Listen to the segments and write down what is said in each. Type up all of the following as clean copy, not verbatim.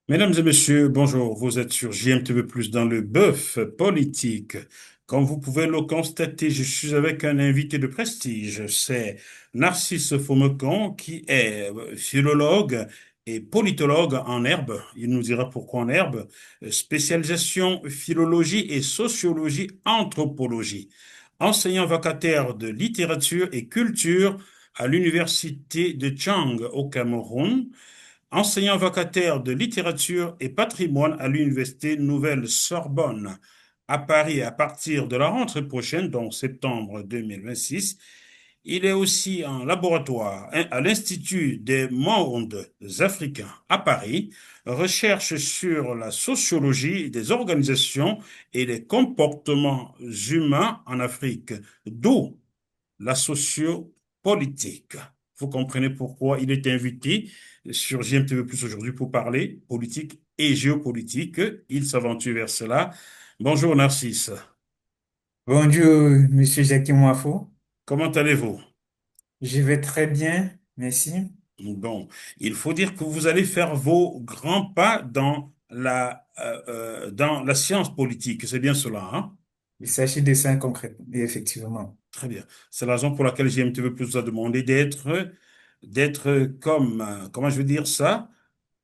Mesdames et messieurs, bonjour. Vous êtes sur JMTV Plus dans le bœuf politique. Comme vous pouvez le constater, je suis avec un invité de prestige. C'est Narcisse Fomecon, qui est philologue et politologue en herbe. Il nous dira pourquoi en herbe. Spécialisation philologie et sociologie anthropologie. Enseignant vacataire de littérature et culture à l'université de Chang au Cameroun, enseignant vacataire de littérature et patrimoine à l'Université Nouvelle-Sorbonne à Paris à partir de la rentrée prochaine, donc septembre 2026. Il est aussi en laboratoire à l'Institut des mondes africains à Paris, recherche sur la sociologie des organisations et les comportements humains en Afrique, d'où la sociopolitique. Vous comprenez pourquoi il est invité sur JMTV Plus aujourd'hui pour parler politique et géopolitique. Il s'aventure vers cela. Bonjour Narcisse, Bonjour, Monsieur Jacques Moifo. comment allez-vous? Je vais très bien, merci. Bon, il faut dire que vous allez faire vos grands pas dans la science politique, c'est bien cela, hein? Il s'agit de ça concrètement, effectivement. Très bien. C'est la raison pour laquelle JMTV Plus vous a demandé d'être comme, comment je veux dire ça?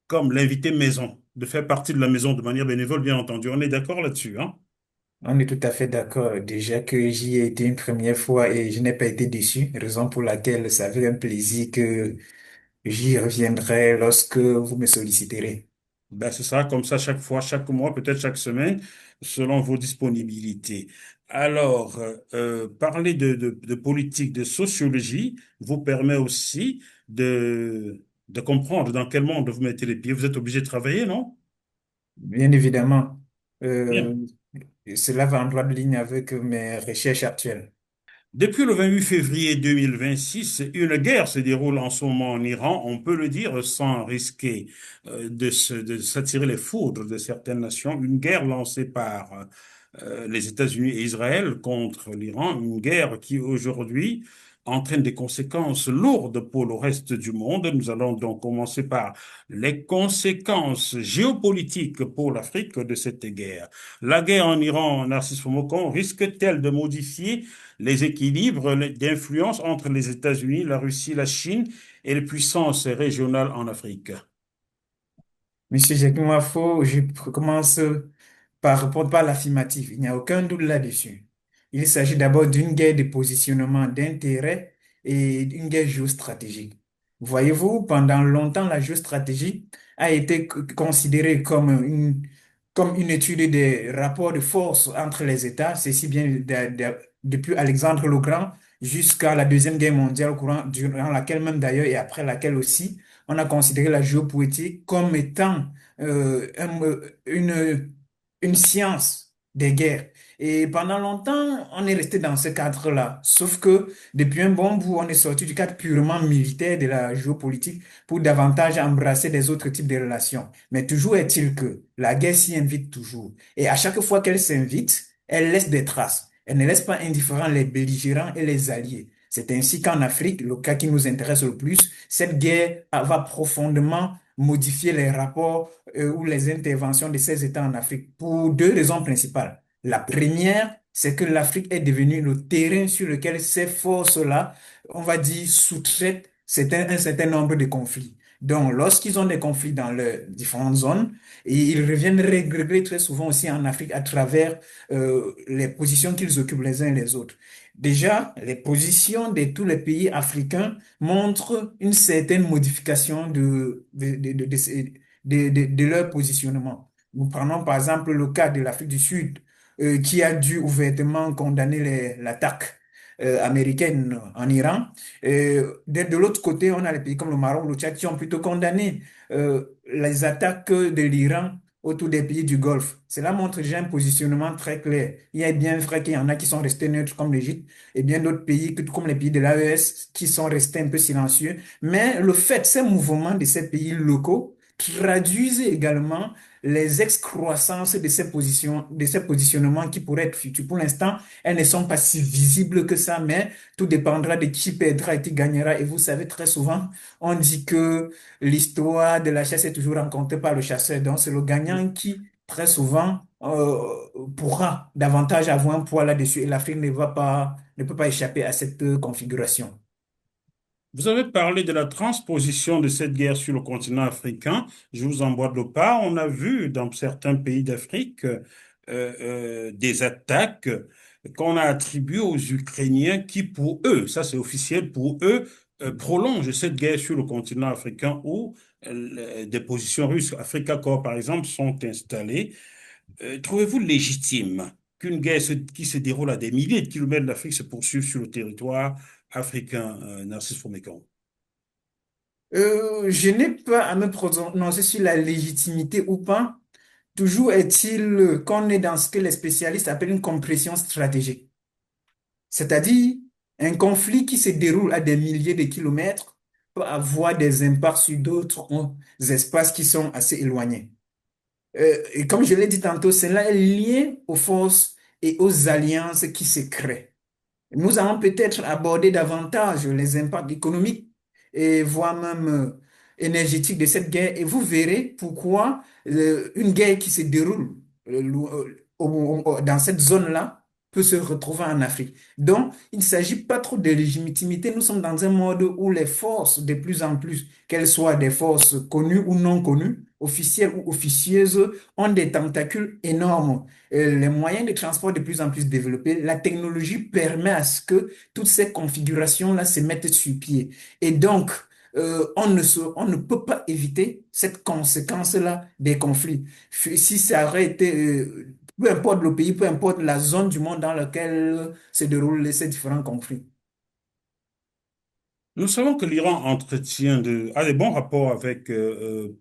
Comme l'invité maison, de faire partie de la maison de manière bénévole, bien entendu. On est d'accord là-dessus, hein? On est tout à fait d'accord. Déjà que j'y ai été une première fois et je n'ai pas été déçu, raison pour laquelle ça fait un plaisir que j'y reviendrai lorsque vous me solliciterez. Ben, ce sera comme ça chaque fois, chaque mois, peut-être chaque semaine, selon vos disponibilités. Alors, parler de politique, de sociologie vous permet aussi de comprendre dans quel monde vous mettez les pieds. Vous êtes obligé de travailler, non? Bien évidemment, Bien. euh, cela va en droit de ligne avec mes recherches actuelles. Depuis le 28 février 2026, une guerre se déroule en ce moment en Iran, on peut le dire sans risquer de s'attirer les foudres de certaines nations. Une guerre lancée par les États-Unis et Israël contre l'Iran, une guerre qui aujourd'hui entraîne des conséquences lourdes pour le reste du monde. Nous allons donc commencer par les conséquences géopolitiques pour l'Afrique de cette guerre. La guerre en Iran, Narcisse Fomocon, risque-t-elle de modifier les équilibres d'influence entre les États-Unis, la Russie, la Chine et les puissances régionales en Afrique? Monsieur Jacques Moifo, je commence par répondre par l'affirmative. Il n'y a aucun doute là-dessus. Il s'agit d'abord d'une guerre de positionnement d'intérêt et d'une guerre géostratégique. Voyez-vous, pendant longtemps, la géostratégie a été considérée comme une étude des rapports de force entre les États, ceci bien depuis Alexandre le Grand jusqu'à la Deuxième Guerre mondiale, durant laquelle même d'ailleurs et après laquelle aussi, on a considéré la géopolitique comme étant une science des guerres. Et pendant longtemps, on est resté dans ce cadre-là. Sauf que depuis un bon bout, on est sorti du cadre purement militaire de la géopolitique pour davantage embrasser des autres types de relations. Mais toujours est-il que la guerre s'y invite toujours. Et à chaque fois qu'elle s'invite, elle laisse des traces. Elle ne laisse pas indifférents les belligérants et les alliés. C'est ainsi qu'en Afrique, le cas qui nous intéresse le plus, cette guerre va profondément modifier les rapports ou les interventions de ces États en Afrique pour deux raisons principales. La première, c'est que l'Afrique est devenue le terrain sur lequel ces forces-là, on va dire, sous-traitent un certain nombre de conflits. Donc, lorsqu'ils ont des conflits dans leurs différentes zones, et ils reviennent régler très souvent aussi en Afrique à travers les positions qu'ils occupent les uns et les autres. Déjà, les positions de tous les pays africains montrent une certaine modification de leur positionnement. Nous prenons par exemple le cas de l'Afrique du Sud, qui a dû ouvertement condamner l'attaque américaine en Iran. De l'autre côté, on a les pays comme le Maroc, le Tchad, qui ont plutôt condamné les attaques de l'Iran autour des pays du Golfe. Cela montre déjà un positionnement très clair. Il est bien vrai qu'il y en a qui sont restés neutres comme l'Égypte et bien d'autres pays comme les pays de l'AES qui sont restés un peu silencieux. Mais le fait, ces mouvements de ces pays locaux traduisent également les excroissances de ces positionnements qui pourraient être futurs. Pour l'instant, elles ne sont pas si visibles que ça, mais tout dépendra de qui perdra et qui gagnera. Et vous savez, très souvent, on dit que l'histoire de la chasse est toujours racontée par le chasseur. Donc, c'est le gagnant qui, très souvent, pourra davantage avoir un poids là-dessus. Et l'Afrique ne peut pas échapper à cette configuration. Vous avez parlé de la transposition de cette guerre sur le continent africain. Je vous emboîte le pas. On a vu dans certains pays d'Afrique des attaques qu'on a attribuées aux Ukrainiens qui, pour eux, ça c'est officiel, pour eux, prolongent cette guerre sur le continent africain où des positions russes, Africa Corps par exemple, sont installées. Trouvez-vous légitime qu'une guerre qui se déroule à des milliers de kilomètres d'Afrique se poursuive sur le territoire africain, Narcisse Fomécan? Je n'ai pas à me prononcer sur la légitimité ou pas. Toujours est-il qu'on est dans ce que les spécialistes appellent une compression stratégique. C'est-à-dire un conflit qui se déroule à des milliers de kilomètres peut avoir des impacts sur d'autres espaces qui sont assez éloignés. Et comme je l'ai dit tantôt, cela est lié aux forces et aux alliances qui se créent. Nous allons peut-être aborder davantage les impacts économiques et voire même énergétiques de cette guerre et vous verrez pourquoi une guerre qui se déroule dans cette zone-là peut se retrouver en Afrique. Donc, il ne s'agit pas trop de légitimité. Nous sommes dans un mode où les forces, de plus en plus, qu'elles soient des forces connues ou non connues, officielles ou officieuses, ont des tentacules énormes, les moyens de transport de plus en plus développés, la technologie permet à ce que toutes ces configurations-là se mettent sur pied. Et donc, on ne peut pas éviter cette conséquence-là des conflits. Si ça aurait été, peu importe le pays, peu importe la zone du monde dans laquelle se déroulent ces différents conflits. Nous savons que l'Iran a des bons rapports avec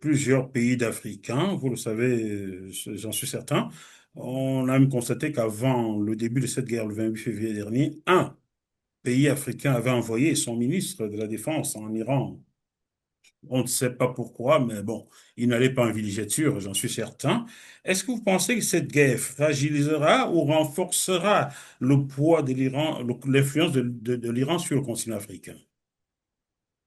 plusieurs pays d'Africains, vous le savez, j'en suis certain. On a même constaté qu'avant le début de cette guerre, le 28 février dernier, un pays africain avait envoyé son ministre de la Défense en Iran. On ne sait pas pourquoi, mais bon, il n'allait pas en villégiature, j'en suis certain. Est-ce que vous pensez que cette guerre fragilisera ou renforcera le poids de l'Iran, l'influence de l'Iran sur le continent africain?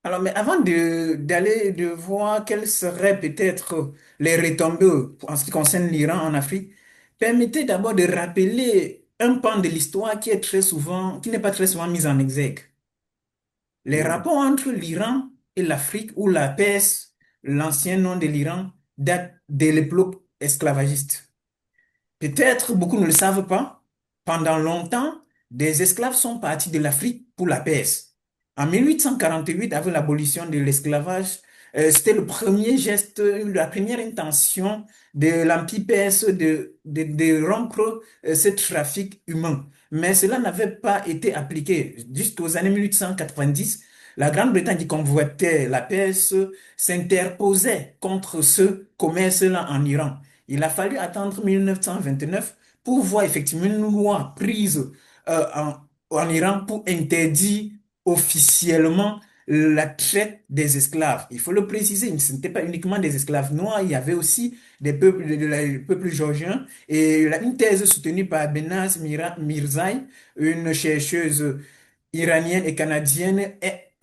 Alors, mais avant de voir quelles seraient peut-être les retombées en ce qui concerne l'Iran en Afrique, permettez d'abord de rappeler un pan de l'histoire qui n'est pas très souvent mis en exergue. Les Oui. rapports entre l'Iran et l'Afrique, ou la Perse, l'ancien nom de l'Iran, datent de l'époque esclavagiste. Peut-être beaucoup ne le savent pas. Pendant longtemps, des esclaves sont partis de l'Afrique pour la Perse. En 1848, avec l'abolition de l'esclavage, c'était le premier geste, la première intention de l'Empire perse de rompre ce trafic humain. Mais cela n'avait pas été appliqué. Jusqu'aux années 1890, la Grande-Bretagne qui convoitait la Perse s'interposait contre ce commerce-là en Iran. Il a fallu attendre 1929 pour voir effectivement une loi prise en Iran pour interdire officiellement la traite des esclaves. Il faut le préciser, ce n'était pas uniquement des esclaves noirs, il y avait aussi des peuples, des peuples georgiens. Et une thèse soutenue par Benaz Mirzaï, une chercheuse iranienne et canadienne,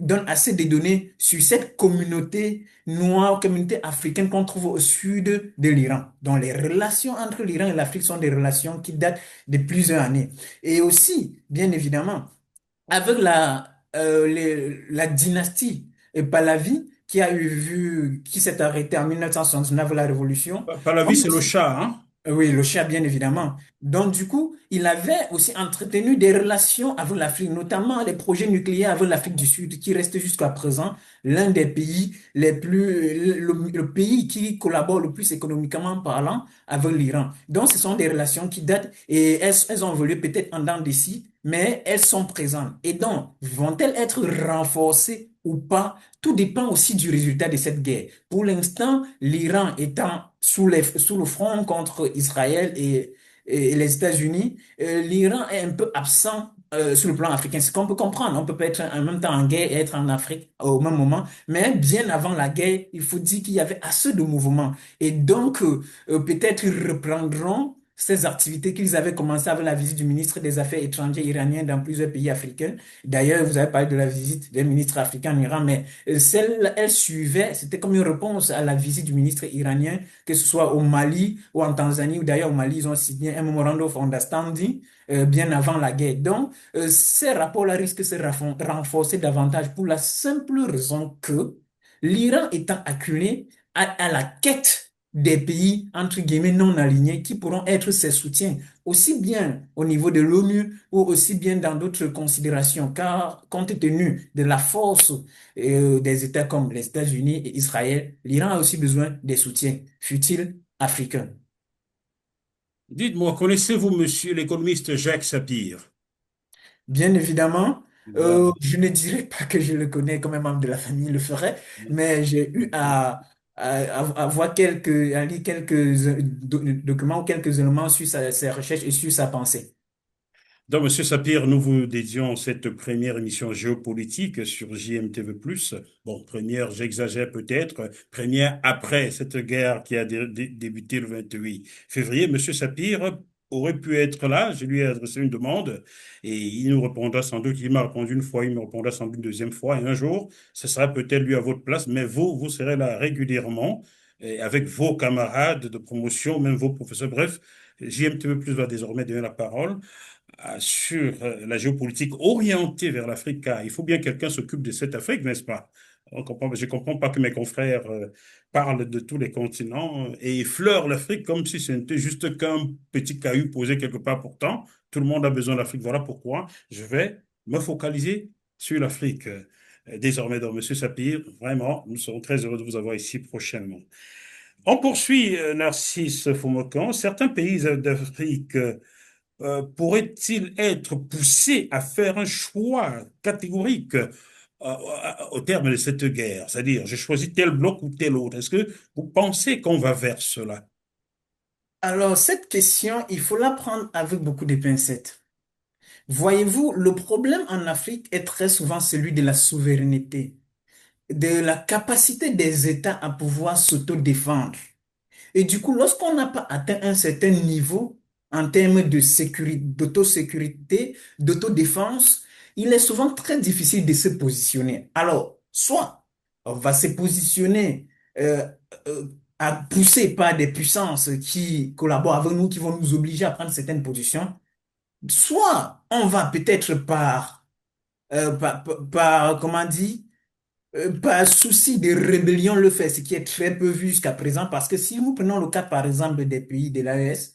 donne assez de données sur cette communauté noire, communauté africaine qu'on trouve au sud de l'Iran. Donc les relations entre l'Iran et l'Afrique sont des relations qui datent de plusieurs années. Et aussi, bien évidemment, avec la dynastie Pahlavi qui s'est arrêtée en 1979 avec la Révolution, Par la on vie, c'est le chat, hein? oui, le chat, bien évidemment. Donc, du coup, il avait aussi entretenu des relations avec l'Afrique, notamment les projets nucléaires avec l'Afrique du Sud, qui reste jusqu'à présent l'un des pays le pays qui collabore le plus économiquement parlant avec l'Iran. Donc, ce sont des relations qui datent et elles ont évolué peut-être en dents d'ici, mais elles sont présentes. Et donc, vont-elles être renforcées ou pas? Tout dépend aussi du résultat de cette guerre. Pour l'instant, l'Iran étant sous le front contre Israël et les États-Unis, l'Iran est un peu absent sur le plan africain. C'est qu'on peut comprendre. On peut pas être en même temps en guerre et être en Afrique au même moment. Mais bien avant la guerre, il faut dire qu'il y avait assez de mouvements. Et donc, peut-être ils reprendront ces activités qu'ils avaient commencé avec la visite du ministre des Affaires étrangères iranien dans plusieurs pays africains. D'ailleurs, vous avez parlé de la visite des ministres africains en Iran, mais celle, elle suivait, c'était comme une réponse à la visite du ministre iranien, que ce soit au Mali ou en Tanzanie, ou d'ailleurs au Mali, ils ont signé un memorandum of understanding bien avant la guerre. Donc, ces rapports-là risquent de se renforcer davantage pour la simple raison que l'Iran étant acculé à la quête des pays, entre guillemets, non alignés qui pourront être ses soutiens, aussi bien au niveau de l'ONU ou aussi bien dans d'autres considérations, car compte tenu de la force des États comme les États-Unis et Israël, l'Iran a aussi besoin des soutiens, fut-il africains. Dites-moi, connaissez-vous monsieur l'économiste Jacques Sapir? Bien évidemment, Voilà. je ne dirais pas que je le connais comme un membre de la famille le ferait, mais j'ai eu à voir à lire quelques documents ou quelques éléments sur ses recherches et sur sa pensée. Donc, Monsieur Sapir, nous vous dédions cette première émission géopolitique sur JMTV+. Bon, première, j'exagère peut-être, première après cette guerre qui a débuté le 28 février. Monsieur Sapir aurait pu être là, je lui ai adressé une demande et il nous répondra sans doute, il m'a répondu une fois, il me répondra sans doute une deuxième fois et un jour, ce sera peut-être lui à votre place, mais vous serez là régulièrement et avec vos camarades de promotion, même vos professeurs. Bref, JMTV+ va désormais donner la parole sur la géopolitique orientée vers l'Afrique, car il faut bien que quelqu'un s'occupe de cette Afrique, n'est-ce pas? Je ne comprends pas que mes confrères parlent de tous les continents et effleurent l'Afrique comme si ce n'était juste qu'un petit caillou posé quelque part. Pourtant, tout le monde a besoin de l'Afrique. Voilà pourquoi je vais me focaliser sur l'Afrique. Désormais, donc, Monsieur Sapir, vraiment, nous serons très heureux de vous avoir ici prochainement. On poursuit, Narcisse Fomocan. Certains pays d'Afrique pourrait-il être poussé à faire un choix catégorique au terme de cette guerre? C'est-à-dire, je choisis tel bloc ou tel autre. Est-ce que vous pensez qu'on va vers cela? Alors, cette question, il faut la prendre avec beaucoup de pincettes. Voyez-vous, le problème en Afrique est très souvent celui de la souveraineté, de la capacité des États à pouvoir s'autodéfendre. Et du coup, lorsqu'on n'a pas atteint un certain niveau en termes de sécurité, d'autosécurité, d'autodéfense, il est souvent très difficile de se positionner. Alors, soit on va se positionner euh, euh, à pousser par des puissances qui collaborent avec nous, qui vont nous obliger à prendre certaines positions, soit on va peut-être comment dire, par souci de rébellion le fait, ce qui est très peu vu jusqu'à présent, parce que si nous prenons le cas, par exemple, des pays de l'AES,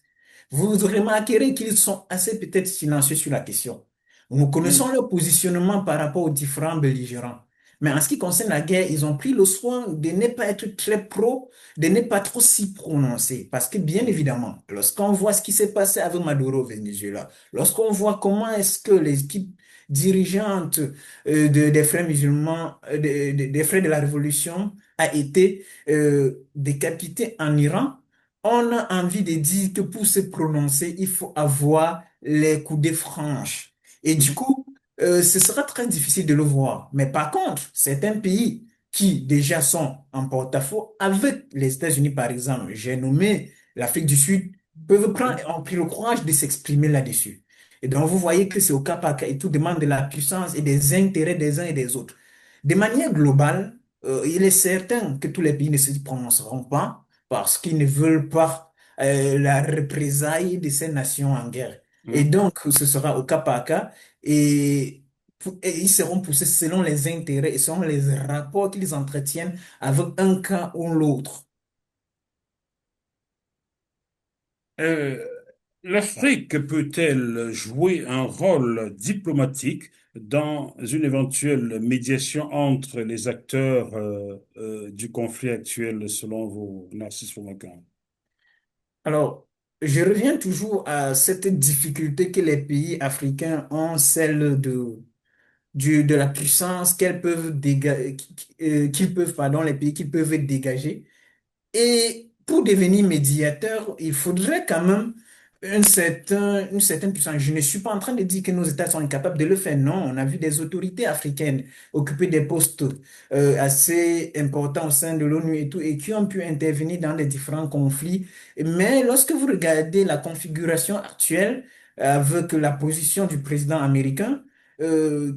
vous remarquerez qu'ils sont assez peut-être silencieux sur la question. Nous connaissons Mm. leur positionnement par rapport aux différents belligérants. Mais en ce qui concerne la guerre, ils ont pris le soin de ne pas être très pro, de ne pas trop s'y prononcer. Parce que bien évidemment, lorsqu'on voit ce qui s'est passé avec Maduro au Venezuela, lorsqu'on voit comment est-ce que les équipes dirigeantes des frères musulmans, des frères de la Révolution, a été décapité en Iran, on a envie de dire que pour se prononcer, il faut avoir les coudées franches. Et du Mhm. coup, ce sera très difficile de le voir. Mais par contre, certains pays qui déjà sont en porte-à-faux, avec les États-Unis par exemple, j'ai nommé l'Afrique du Sud, peuvent prendre, Mhm. ont pris le courage de s'exprimer là-dessus. Et donc, vous voyez que c'est au cas par cas et tout demande de la puissance et des intérêts des uns et des autres. De manière globale, il est certain que tous les pays ne se prononceront pas parce qu'ils ne veulent pas la représailles de ces nations en guerre. Et Mhm. donc, ce sera au cas par cas et ils seront poussés selon les intérêts et selon les rapports qu'ils entretiennent avec un cas ou l'autre. Euh, L'Afrique peut-elle jouer un rôle diplomatique dans une éventuelle médiation entre les acteurs du conflit actuel selon vous, Narcisse Fomacan? Alors, je reviens toujours à cette difficulté que les pays africains ont, celle de la puissance qu'elles peuvent dégager, qu'ils peuvent, pardon, les pays qu'ils peuvent dégager. Et pour devenir médiateur, il faudrait quand même une certaine puissance. Je ne suis pas en train de dire que nos États sont incapables de le faire. Non, on a vu des autorités africaines occuper des postes assez importants au sein de l'ONU et tout, et qui ont pu intervenir dans les différents conflits. Mais lorsque vous regardez la configuration actuelle avec la position du président américain,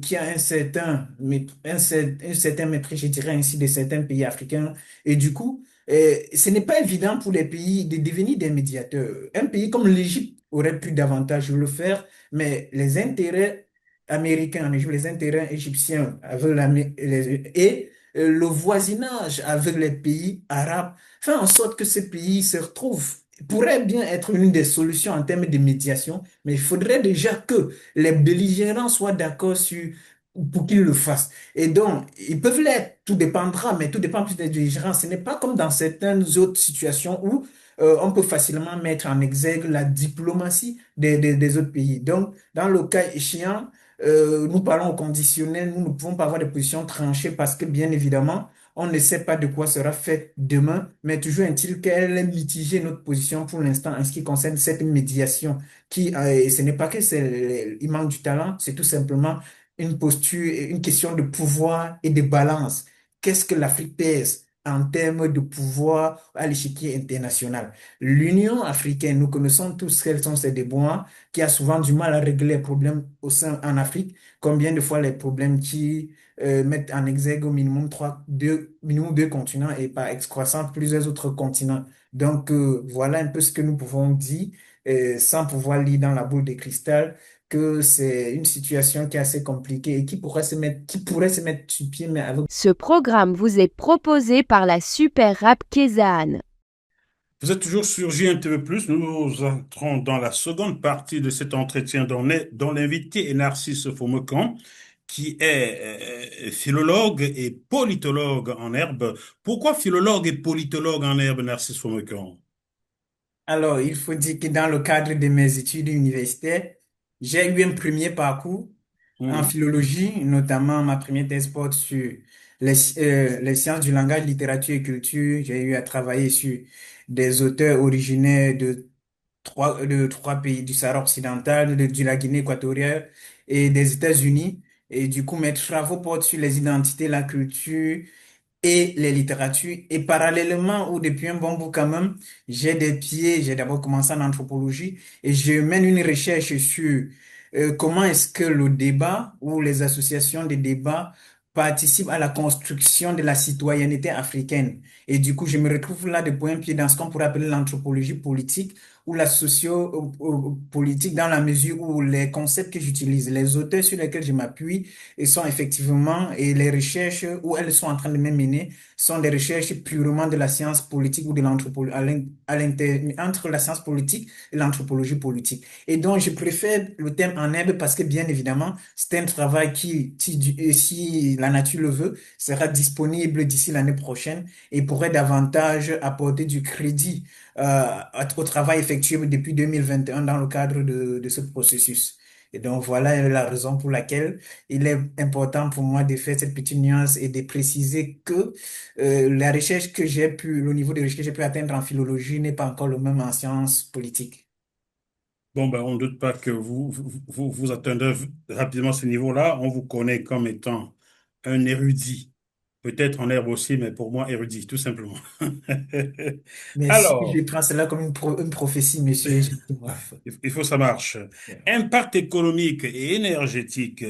qui a un certain mépris, je dirais ainsi, de certains pays africains, et du coup, ce n'est pas évident pour les pays de devenir des médiateurs. Un pays comme l'Égypte aurait pu davantage le faire, mais les intérêts américains en Égypte, les intérêts égyptiens avec et le voisinage avec les pays arabes fait en sorte que ces pays se retrouvent, pourrait bien être une des solutions en termes de médiation, mais il faudrait déjà que les belligérants soient d'accord pour qu'ils le fassent. Et donc, ils peuvent l'être, tout dépendra, mais tout dépend plus des dirigeants. Ce n'est pas comme dans certaines autres situations où on peut facilement mettre en exergue la diplomatie des autres pays. Donc, dans le cas échéant, nous parlons au conditionnel, nous ne pouvons pas avoir des positions tranchées parce que, bien évidemment, on ne sait pas de quoi sera fait demain, mais toujours est-il qu'elle est mitigée notre position pour l'instant en ce qui concerne cette médiation qui, et ce n'est pas que il manque du talent, c'est tout simplement une posture, une question de pouvoir et de balance. Qu'est-ce que l'Afrique pèse en termes de pouvoir à l'échiquier international? L'Union africaine, nous connaissons tous quels sont ses déboires, qui a souvent du mal à régler les problèmes au sein en Afrique. Combien de fois les problèmes qui mettent en exergue au minimum minimum deux continents et par excroissance plusieurs autres continents. Donc voilà un peu ce que nous pouvons dire sans pouvoir lire dans la boule de cristal que c'est une situation qui est assez compliquée et qui pourrait se mettre sur pied, mais avec... Ce programme vous est proposé par la Super Rap Kézanne. Vous êtes toujours sur JMTV+. Nous entrons dans la seconde partie de cet entretien dont l'invité est Narcisse Fomecan, qui est philologue et politologue en herbe. Pourquoi philologue et politologue en herbe, Narcisse Fomecan? Alors, il faut dire que dans le cadre de mes études universitaires, j'ai eu un premier parcours en Mhm. philologie, notamment ma première thèse porte sur les sciences du langage, littérature et culture. J'ai eu à travailler sur des auteurs originaires de trois pays du Sahara occidental, de la Guinée équatoriale et des États-Unis. Et du coup, mes travaux portent sur les identités, la culture et les littératures. Et parallèlement, ou depuis un bon bout quand même, j'ai d'abord commencé en anthropologie et je mène une recherche sur comment est-ce que le débat ou les associations de débat participent à la construction de la citoyenneté africaine. Et du coup, je me retrouve là de point pied dans ce qu'on pourrait appeler l'anthropologie politique ou la socio-politique dans la mesure où les concepts que j'utilise, les auteurs sur lesquels je m'appuie, et sont effectivement, et les recherches où elles sont en train de me mener sont des recherches purement de la science politique ou de l'anthropologie, entre la science politique et l'anthropologie politique. Et donc, je préfère le thème en herbe parce que, bien évidemment, c'est un travail si la nature le veut, sera disponible d'ici l'année prochaine et pourrait davantage apporter du crédit au travail effectué depuis 2021 dans le cadre de ce processus. Et donc, voilà la raison pour laquelle il est important pour moi de faire cette petite nuance et de préciser que la recherche que j'ai pu, le niveau de recherche que j'ai pu atteindre en philologie n'est pas encore le même en sciences politiques. Bon, ben, on ne doute pas que vous atteindrez rapidement ce niveau-là. On vous connaît comme étant un érudit. Peut-être en herbe aussi, mais pour moi, érudit, tout simplement. Merci, je Alors, prends cela comme une prophétie, monsieur. il faut que ça marche. Impact économique et énergétique.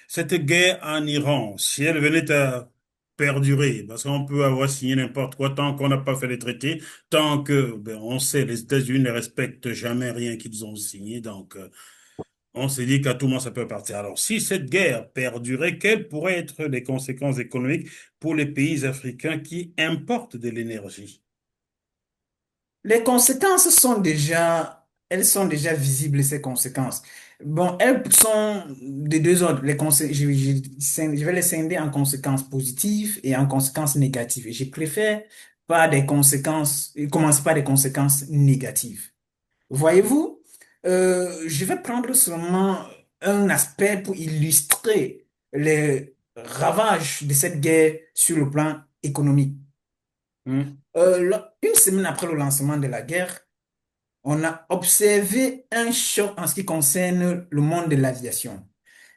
Cette guerre en Iran, si elle venait à perdurer, parce qu'on peut avoir signé n'importe quoi tant qu'on n'a pas fait les traités, tant que, ben, on sait, les États-Unis ne respectent jamais rien qu'ils ont signé, donc on s'est dit qu'à tout moment ça peut partir. Alors, si cette guerre perdurait, quelles pourraient être les conséquences économiques pour les pays africains qui importent de l'énergie? Les conséquences elles sont déjà visibles, ces conséquences. Bon, elles sont de deux ordres. Je vais les scinder en conséquences positives et en conséquences négatives. Et je préfère commencer par des conséquences négatives. Voyez-vous, je vais prendre seulement un aspect pour illustrer les ravages de cette guerre sur le plan économique. Hmm. Une semaine après le lancement de la guerre, on a observé un choc en ce qui concerne le monde de l'aviation.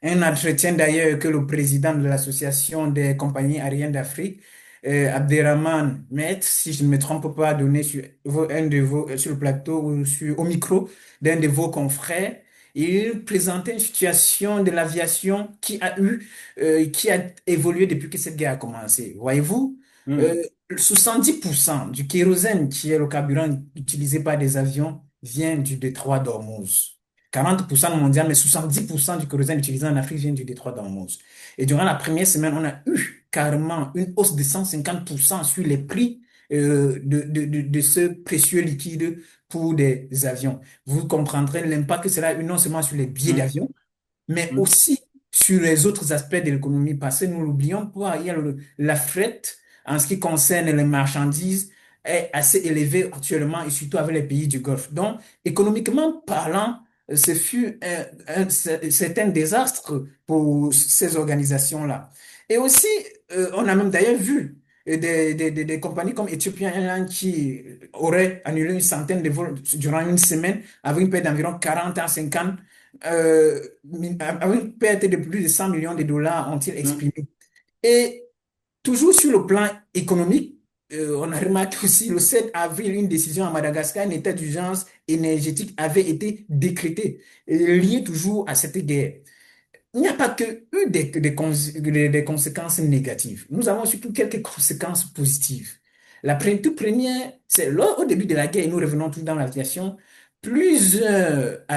Un entretien d'ailleurs que le président de l'Association des compagnies aériennes d'Afrique, Abderrahman Met, si je ne me trompe pas, a donné sur, un de vos, sur le plateau ou au micro d'un de vos confrères. Il présentait une situation de l'aviation qui a évolué depuis que cette guerre a commencé. Voyez-vous, Hmm, euh, 70% du kérosène, qui est le carburant utilisé par des avions, vient du détroit d'Ormuz. 40% mondial, mais 70% du kérosène utilisé en Afrique vient du détroit d'Ormuz. Et durant la première semaine, on a eu carrément une hausse de 150% sur les prix de ce précieux liquide pour des avions. Vous comprendrez l'impact que cela a eu non seulement sur les billets hmm, d'avion, mais hmm, aussi sur les autres aspects de l'économie, parce que nous l'oublions pas, il y a la fret en ce qui concerne les marchandises est assez élevée actuellement et surtout avec les pays du Golfe. Donc, économiquement parlant, ce fut c'est un désastre pour ces organisations-là. Et aussi, on a même d'ailleurs vu des compagnies comme Ethiopian Airlines qui auraient annulé une centaine de vols durant une semaine avec une perte d'environ 40 à 50 avec une perte de plus de 100 millions de dollars, ont-ils hmm. exprimé. Et toujours sur le plan économique, on a remarqué aussi le 7 avril, une décision à Madagascar, un état d'urgence énergétique avait été décrété, lié toujours à cette guerre. Il n'y a pas que eu des conséquences négatives. Nous avons surtout quelques conséquences positives. Toute première, c'est au début de la guerre, et nous revenons tous dans l'aviation, plusieurs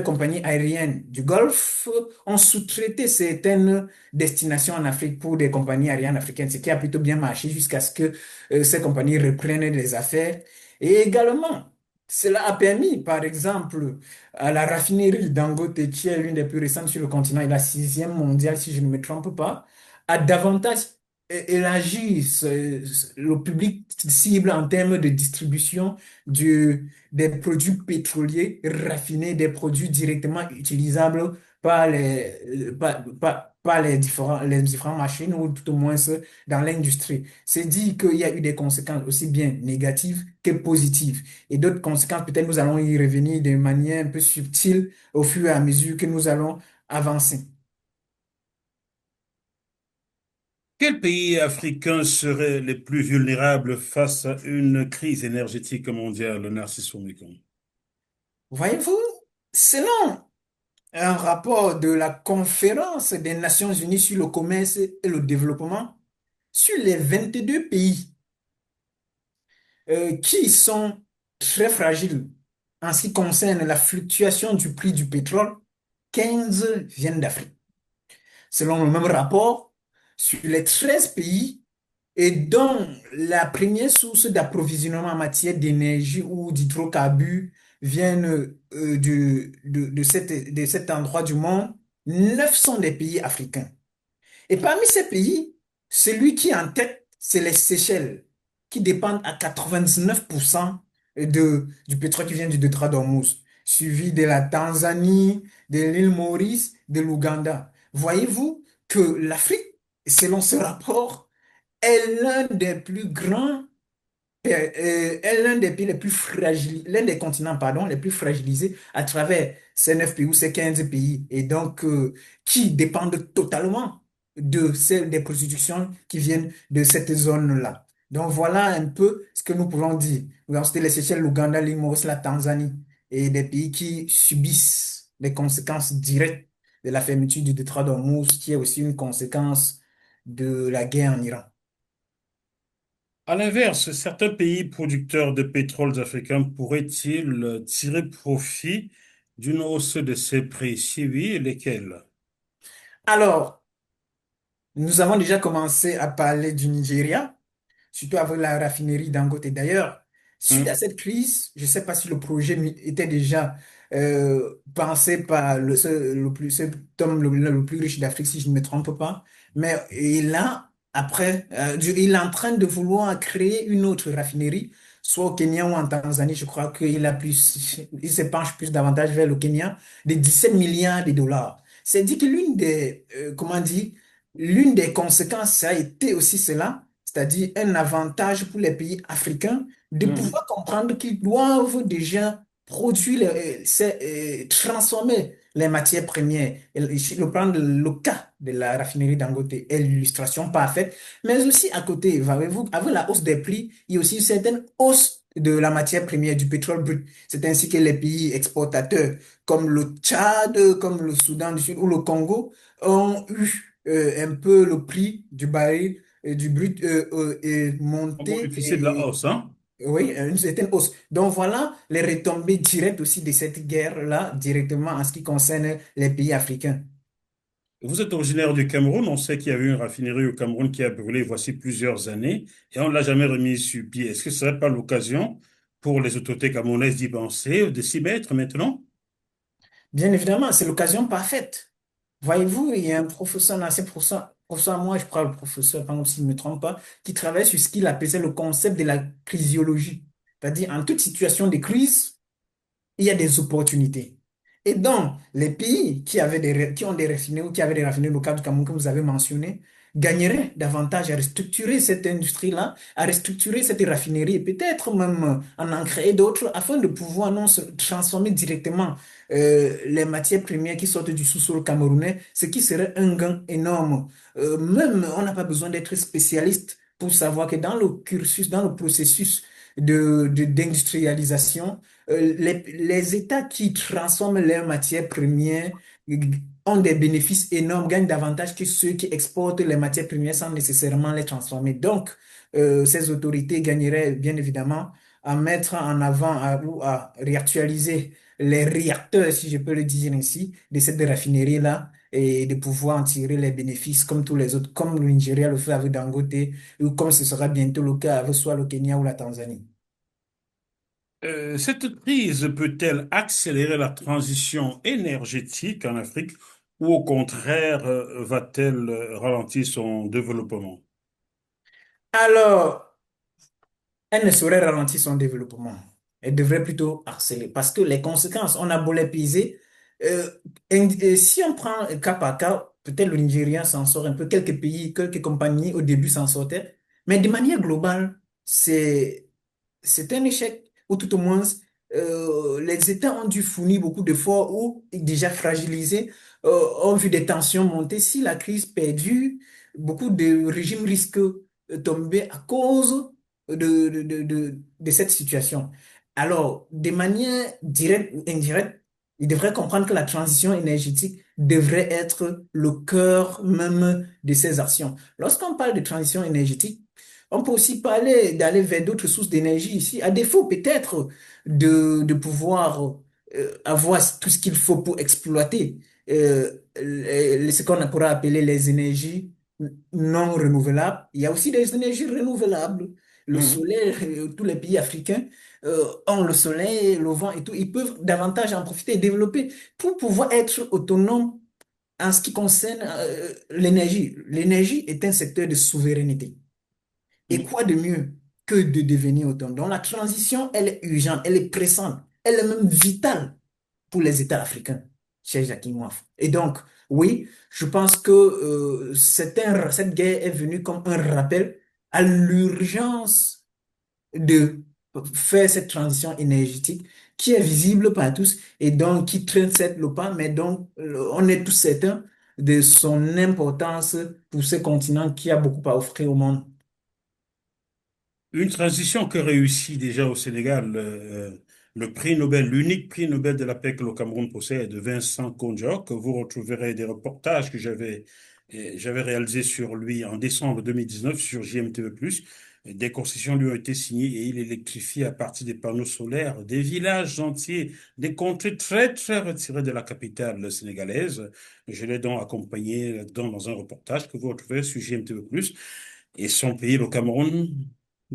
compagnies aériennes du Golfe ont sous-traité certaines destinations en Afrique pour des compagnies aériennes africaines, ce qui a plutôt bien marché jusqu'à ce que ces compagnies reprennent les affaires. Et également, cela a permis, par exemple, à la raffinerie Dangote, qui est l'une des plus récentes sur le continent et la sixième mondiale, si je ne me trompe pas, à davantage élargir le public cible en termes de distribution des produits pétroliers raffinés, des produits directement utilisables par les différentes machines ou tout au moins dans l'industrie. C'est dit qu'il y a eu des conséquences aussi bien négatives que positives. Et d'autres conséquences, peut-être nous allons y revenir de manière un peu subtile au fur et à mesure que nous allons avancer. Quels pays africains seraient les plus vulnérables face à une crise énergétique mondiale, Narcisse Oumikon? Voyez-vous, selon un rapport de la Conférence des Nations Unies sur le commerce et le développement, sur les 22 pays qui sont très fragiles en ce qui concerne la fluctuation du prix du pétrole, 15 viennent d'Afrique. Selon le même rapport, sur les 13 pays, et dont la première source d'approvisionnement en matière d'énergie ou d'hydrocarbures viennent de cet endroit du monde, 9 sont des pays africains. Et parmi ces pays, celui qui est en tête, c'est les Seychelles, qui dépendent à 99% du pétrole qui vient du détroit d'Ormuz, suivi de la Tanzanie, de l'île Maurice, de l'Ouganda. Voyez-vous que l'Afrique, selon ce rapport, est l'un des plus grands est l'un des pays les plus fragiles, l'un des continents, pardon, les plus fragilisés à travers ces 9 pays ou ces 15 pays, et donc qui dépendent totalement des productions qui viennent de cette zone-là. Donc voilà un peu ce que nous pouvons dire. Nous avons cité les Seychelles, l'Ouganda, l'île Maurice, la Tanzanie, et des pays qui subissent les conséquences directes de la fermeture du détroit d'Ormuz, qui est aussi une conséquence de la guerre en Iran. À l'inverse, certains pays producteurs de pétrole africains pourraient-ils tirer profit d'une hausse de ces prix? Si oui, lesquels? Alors, nous avons déjà commencé à parler du Nigeria, surtout avec la raffinerie Dangote. D'ailleurs, suite à Hmm. cette crise, je ne sais pas si le projet était déjà pensé par cet homme le plus riche d'Afrique, si je ne me trompe pas, mais il est en train de vouloir créer une autre raffinerie, soit au Kenya ou en Tanzanie. Je crois il se penche plus davantage vers le Kenya, de 17 milliards de dollars. C'est dit que comment dire, l'une des conséquences, ça a été aussi cela, c'est-à-dire un avantage pour les pays africains de Mhm. pouvoir comprendre qu'ils doivent déjà produire, transformer les matières premières. Et le cas de la raffinerie Dangote est l'illustration parfaite, mais aussi à côté, voyez-vous, avec la hausse des prix, il y a aussi une certaine hausse de la matière première, du pétrole brut. C'est ainsi que les pays exportateurs, comme le Tchad, comme le Soudan du Sud ou le Congo, ont eu un peu le prix du baril du brut est On monté bénéficier de la hausse, hein? oui, une certaine hausse. Donc voilà les retombées directes aussi de cette guerre-là, directement en ce qui concerne les pays africains. Vous êtes originaire du Cameroun. On sait qu'il y avait une raffinerie au Cameroun qui a brûlé voici plusieurs années et on ne l'a jamais remise sur pied. Est-ce que ce serait pas l'occasion pour les autorités camerounaises d'y penser, de s'y mettre maintenant? Bien évidemment, c'est l'occasion parfaite. Voyez-vous, il y a un professeur, un ancien professeur, moi je parle professeur, par exemple, s'il ne me trompe pas, qui travaille sur ce qu'il appelait le concept de la crysiologie. C'est-à-dire, en toute situation de crise, il y a des opportunités. Et donc, les pays qui ont des raffineries ou qui avaient des raffineries locales du Cameroun que vous avez mentionné, gagneraient davantage à restructurer cette industrie-là, à restructurer cette raffinerie et peut-être même en créer d'autres afin de pouvoir non se transformer directement les matières premières qui sortent du sous-sol camerounais, ce qui serait un gain énorme. Même, on n'a pas besoin d'être spécialiste pour savoir que dans le cursus, dans le processus d'industrialisation, les États qui transforment leurs matières premières ont des bénéfices énormes, gagnent davantage que ceux qui exportent les matières premières sans nécessairement les transformer. Donc, ces autorités gagneraient bien évidemment à mettre en avant ou à réactualiser les réacteurs, si je peux le dire ainsi, de cette raffinerie-là et de pouvoir en tirer les bénéfices comme tous les autres, comme le Nigeria le fait avec Dangote ou comme ce sera bientôt le cas avec soit le Kenya ou la Tanzanie. Cette crise peut-elle accélérer la transition énergétique en Afrique ou au contraire va-t-elle ralentir son développement? Alors, elle ne saurait ralentir son développement. Elle devrait plutôt accélérer parce que les conséquences, on a beau les peser, euh, si on prend cas par cas, peut-être le Nigeria s'en sort un peu, quelques pays, quelques compagnies au début s'en sortaient, mais de manière globale, c'est un échec, ou tout au moins, les États ont dû fournir beaucoup d'efforts ou déjà fragilisés, ont vu des tensions monter. Si la crise perdure, beaucoup de régimes risquent de tomber à cause de cette situation. Alors, de manière directe ou indirecte, il devrait comprendre que la transition énergétique devrait être le cœur même de ces actions. Lorsqu'on parle de transition énergétique, on peut aussi parler d'aller vers d'autres sources d'énergie ici, à défaut peut-être de pouvoir avoir tout ce qu'il faut pour exploiter ce qu'on pourra appeler les énergies non renouvelables. Il y a aussi des énergies renouvelables. Le Mhm. soleil, tous les pays africains ont le soleil, le vent et tout. Ils peuvent davantage en profiter et développer pour pouvoir être autonomes en ce qui concerne l'énergie. L'énergie est un secteur de souveraineté. Et Mhm. quoi de mieux que de devenir autonome? Donc la transition, elle est urgente, elle est pressante, elle est même vitale pour les États africains, cher Jacques Moif. Et donc, oui, je pense que cette guerre est venue comme un rappel à l'urgence de faire cette transition énergétique qui est visible par tous et donc qui traîne certes le pas, mais donc on est tous certains de son importance pour ce continent qui a beaucoup à offrir au monde. Une transition que réussit déjà au Sénégal, le prix Nobel, l'unique prix Nobel de la paix que le Cameroun possède, de Vincent Konjo, que vous retrouverez des reportages que j'avais réalisés sur lui en décembre 2019 sur JMTV+. Des concessions lui ont été signées et il électrifie à partir des panneaux solaires des villages entiers, des contrées très, très retirées de la capitale sénégalaise. Je l'ai donc accompagné là-dedans dans un reportage que vous retrouverez sur JMTV+. Et son pays, le Cameroun,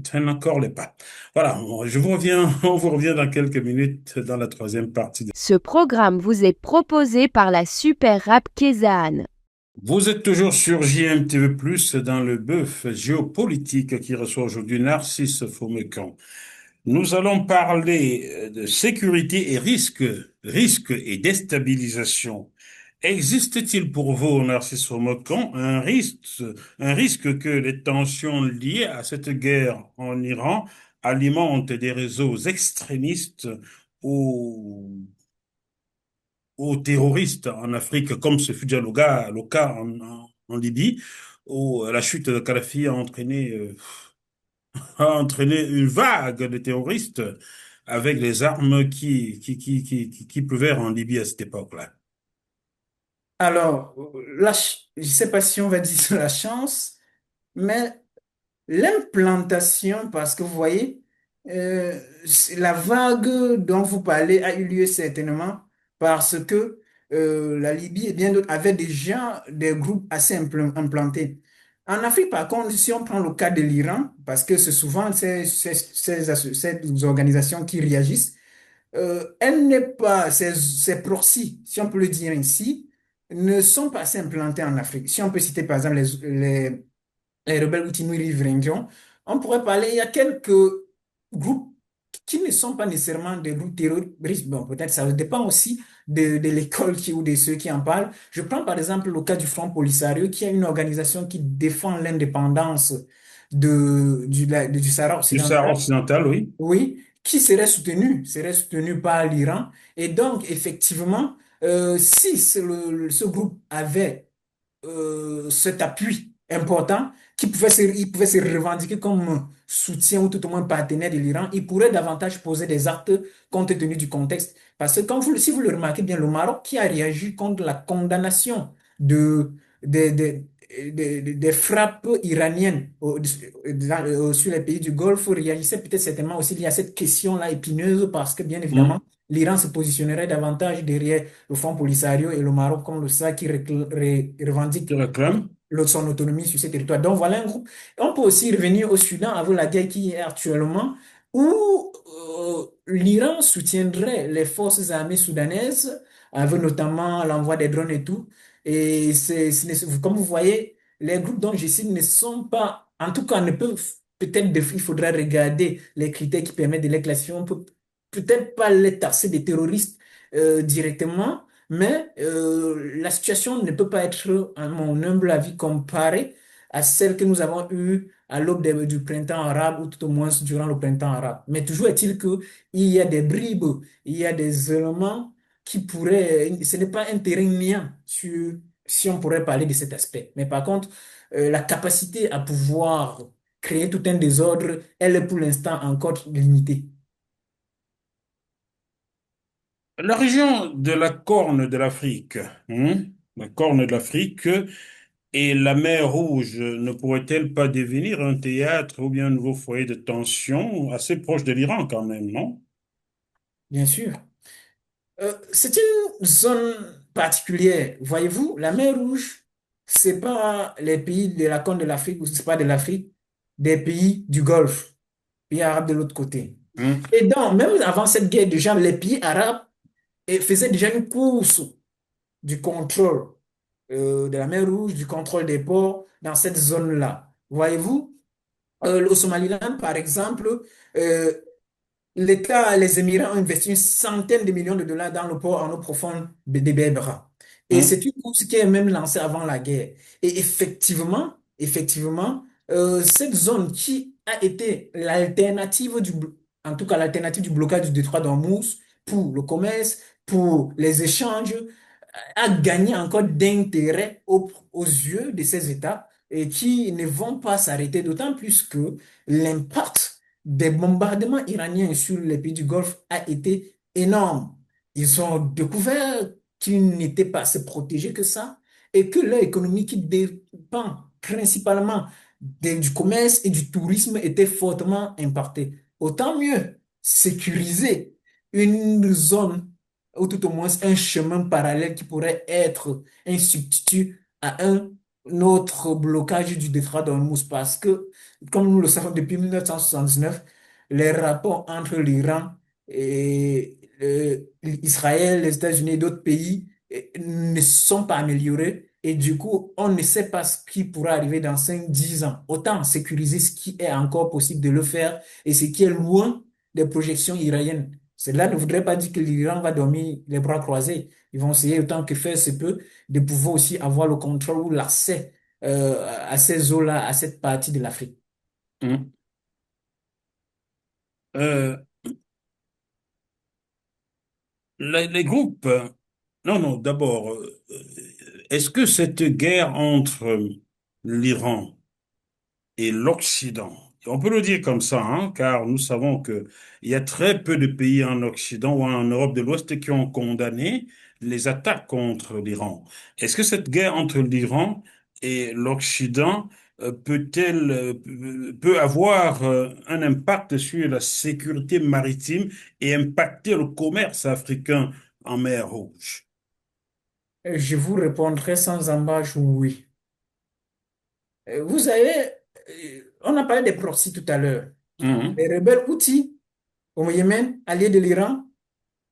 traîne encore les pas. Voilà, je vous reviens, on vous revient dans quelques minutes dans la troisième partie. Ce programme vous est proposé par la Super Rap Kézanne. Vous êtes toujours sur JMTV+, dans le bœuf géopolitique qui reçoit aujourd'hui Narcisse Fomecan. Nous allons parler de sécurité et risque et déstabilisation Existe-t-il pour vous, Narcisse Mocan, un risque que les tensions liées à cette guerre en Iran alimentent des réseaux extrémistes ou, ou terroristes en Afrique, comme ce fut déjà le cas en Libye, où la chute de Kadhafi a entraîné une vague de terroristes avec les armes qui pleuvèrent en Libye à cette époque-là? Alors, je ne sais pas si on va dire la chance, mais l'implantation, parce que vous voyez, la vague dont vous parlez a eu lieu certainement parce que la Libye et bien d'autres avaient déjà des groupes assez implantés. En Afrique, par contre, si on prend le cas de l'Iran, parce que c'est souvent ces organisations qui réagissent, elle n'est pas, ces proxys, si on peut le dire ainsi, ne sont pas assez implantés en Afrique. Si on peut citer par exemple les rebelles Houthi-Nouïri Riverindion, on pourrait parler, il y a quelques groupes qui ne sont pas nécessairement des groupes terroristes. Bon, peut-être ça dépend aussi de l'école ou de ceux qui en parlent. Je prends par exemple le cas du Front Polisario, qui est une organisation qui défend l'indépendance du Sahara Du Sahara occidental. occidental, oui. Oui, qui serait soutenu par l'Iran. Et donc, effectivement, si ce groupe avait cet appui important, il pouvait se revendiquer comme soutien ou tout au moins partenaire de l'Iran, il pourrait davantage poser des actes compte tenu du contexte. Parce que si vous le remarquez bien, le Maroc qui a réagi contre la condamnation de, des frappes iraniennes sur les pays du Golfe réagissait peut-être certainement aussi lié à cette question-là épineuse parce que bien évidemment, Hmm. l'Iran se positionnerait davantage derrière le Front Polisario et le Maroc comme le ça qui Tu revendique réclames? son autonomie sur ces territoires. Donc voilà un groupe. On peut aussi revenir au Soudan avec la guerre qui est actuellement, où l'Iran soutiendrait les forces armées soudanaises, avec notamment l'envoi des drones et tout. Et comme vous voyez, les groupes dont je cite ne sont pas, en tout cas, ne peuvent peut-être, il faudrait regarder les critères qui permettent de les classifier. On peut peut-être pas les tasser des terroristes directement, mais la situation ne peut pas être, à mon humble avis, comparée à celle que nous avons eue à l'aube du printemps arabe, ou tout au moins durant le printemps arabe. Mais toujours est-il qu'il y a des bribes, il y a des éléments qui pourraient, ce n'est pas un terrain niant si on pourrait parler de cet aspect. Mais par contre, la capacité à pouvoir créer tout un désordre, elle est pour l'instant encore limitée. La région de la Corne de l'Afrique, la Corne de l'Afrique et la mer Rouge ne pourrait-elle pas devenir un théâtre ou bien un nouveau foyer de tension assez proche de l'Iran quand même, non? Bien sûr. C'est une zone particulière. Voyez-vous, la mer Rouge, c'est pas les pays de la Corne de l'Afrique ou c'est pas de l'Afrique, des pays du Golfe, pays arabes de l'autre côté. Hmm. Et donc, même avant cette guerre, déjà, les pays arabes faisaient déjà une course du contrôle de la mer Rouge, du contrôle des ports dans cette zone-là. Voyez-vous, au Somaliland, par exemple, euh, l'État, les Émirats ont investi une centaine de millions de dollars dans le port en eau profonde de Berbera. Et Hmm. c'est une course qui est même lancée avant la guerre. Et effectivement, cette zone qui a été l'alternative en tout cas l'alternative du blocage du détroit d'Ormuz pour le commerce, pour les échanges, a gagné encore d'intérêt aux yeux de ces États et qui ne vont pas s'arrêter, d'autant plus que l'impact des bombardements iraniens sur les pays du Golfe a été énorme. Ils ont découvert qu'ils n'étaient pas assez protégés que ça et que leur économie qui dépend principalement du commerce et du tourisme était fortement impactée. Autant mieux sécuriser une zone ou tout au moins un chemin parallèle qui pourrait être un substitut à un autre blocage du détroit d'Ormuz parce que, comme nous le savons depuis 1979, les rapports entre l'Iran et Israël, les États-Unis et d'autres pays ne sont pas améliorés et du coup, on ne sait pas ce qui pourra arriver dans 5 10 ans. Autant sécuriser ce qui est encore possible de le faire et ce qui est loin des projections iraniennes. Cela ne voudrait pas dire que l'Iran va dormir les bras croisés. Ils vont essayer autant que faire se peut de pouvoir aussi avoir le contrôle ou l'accès à ces eaux-là, à cette partie de l'Afrique. Hum. Euh, les groupes, non, non, d'abord, est-ce que cette guerre entre l'Iran et l'Occident. On peut le dire comme ça, hein, car nous savons que il y a très peu de pays en Occident ou en Europe de l'Ouest qui ont condamné les attaques contre l'Iran. Est-ce que cette guerre entre l'Iran et l'Occident peut avoir un impact sur la sécurité maritime et impacter le commerce africain en mer Rouge? Je vous répondrai sans embâche oui. Vous savez, on a parlé des proxys tout à l'heure. Mhm. Les rebelles Houthis au Yémen, alliés de l'Iran,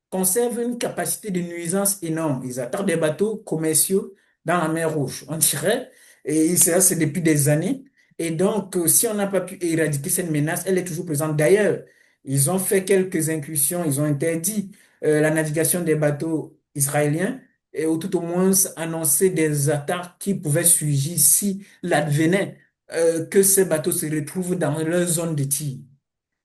conservent une capacité de nuisance énorme. Ils attaquent des bateaux commerciaux dans la mer Rouge. On dirait, et ça, c'est depuis des années. Et donc, si on n'a pas pu éradiquer cette menace, elle est toujours présente. D'ailleurs, ils ont fait quelques incursions, ils ont interdit la navigation des bateaux israéliens et ou tout au moins annoncé des attaques qui pouvaient surgir si l'advenait que ces bateaux se retrouvent dans leur zone de tir.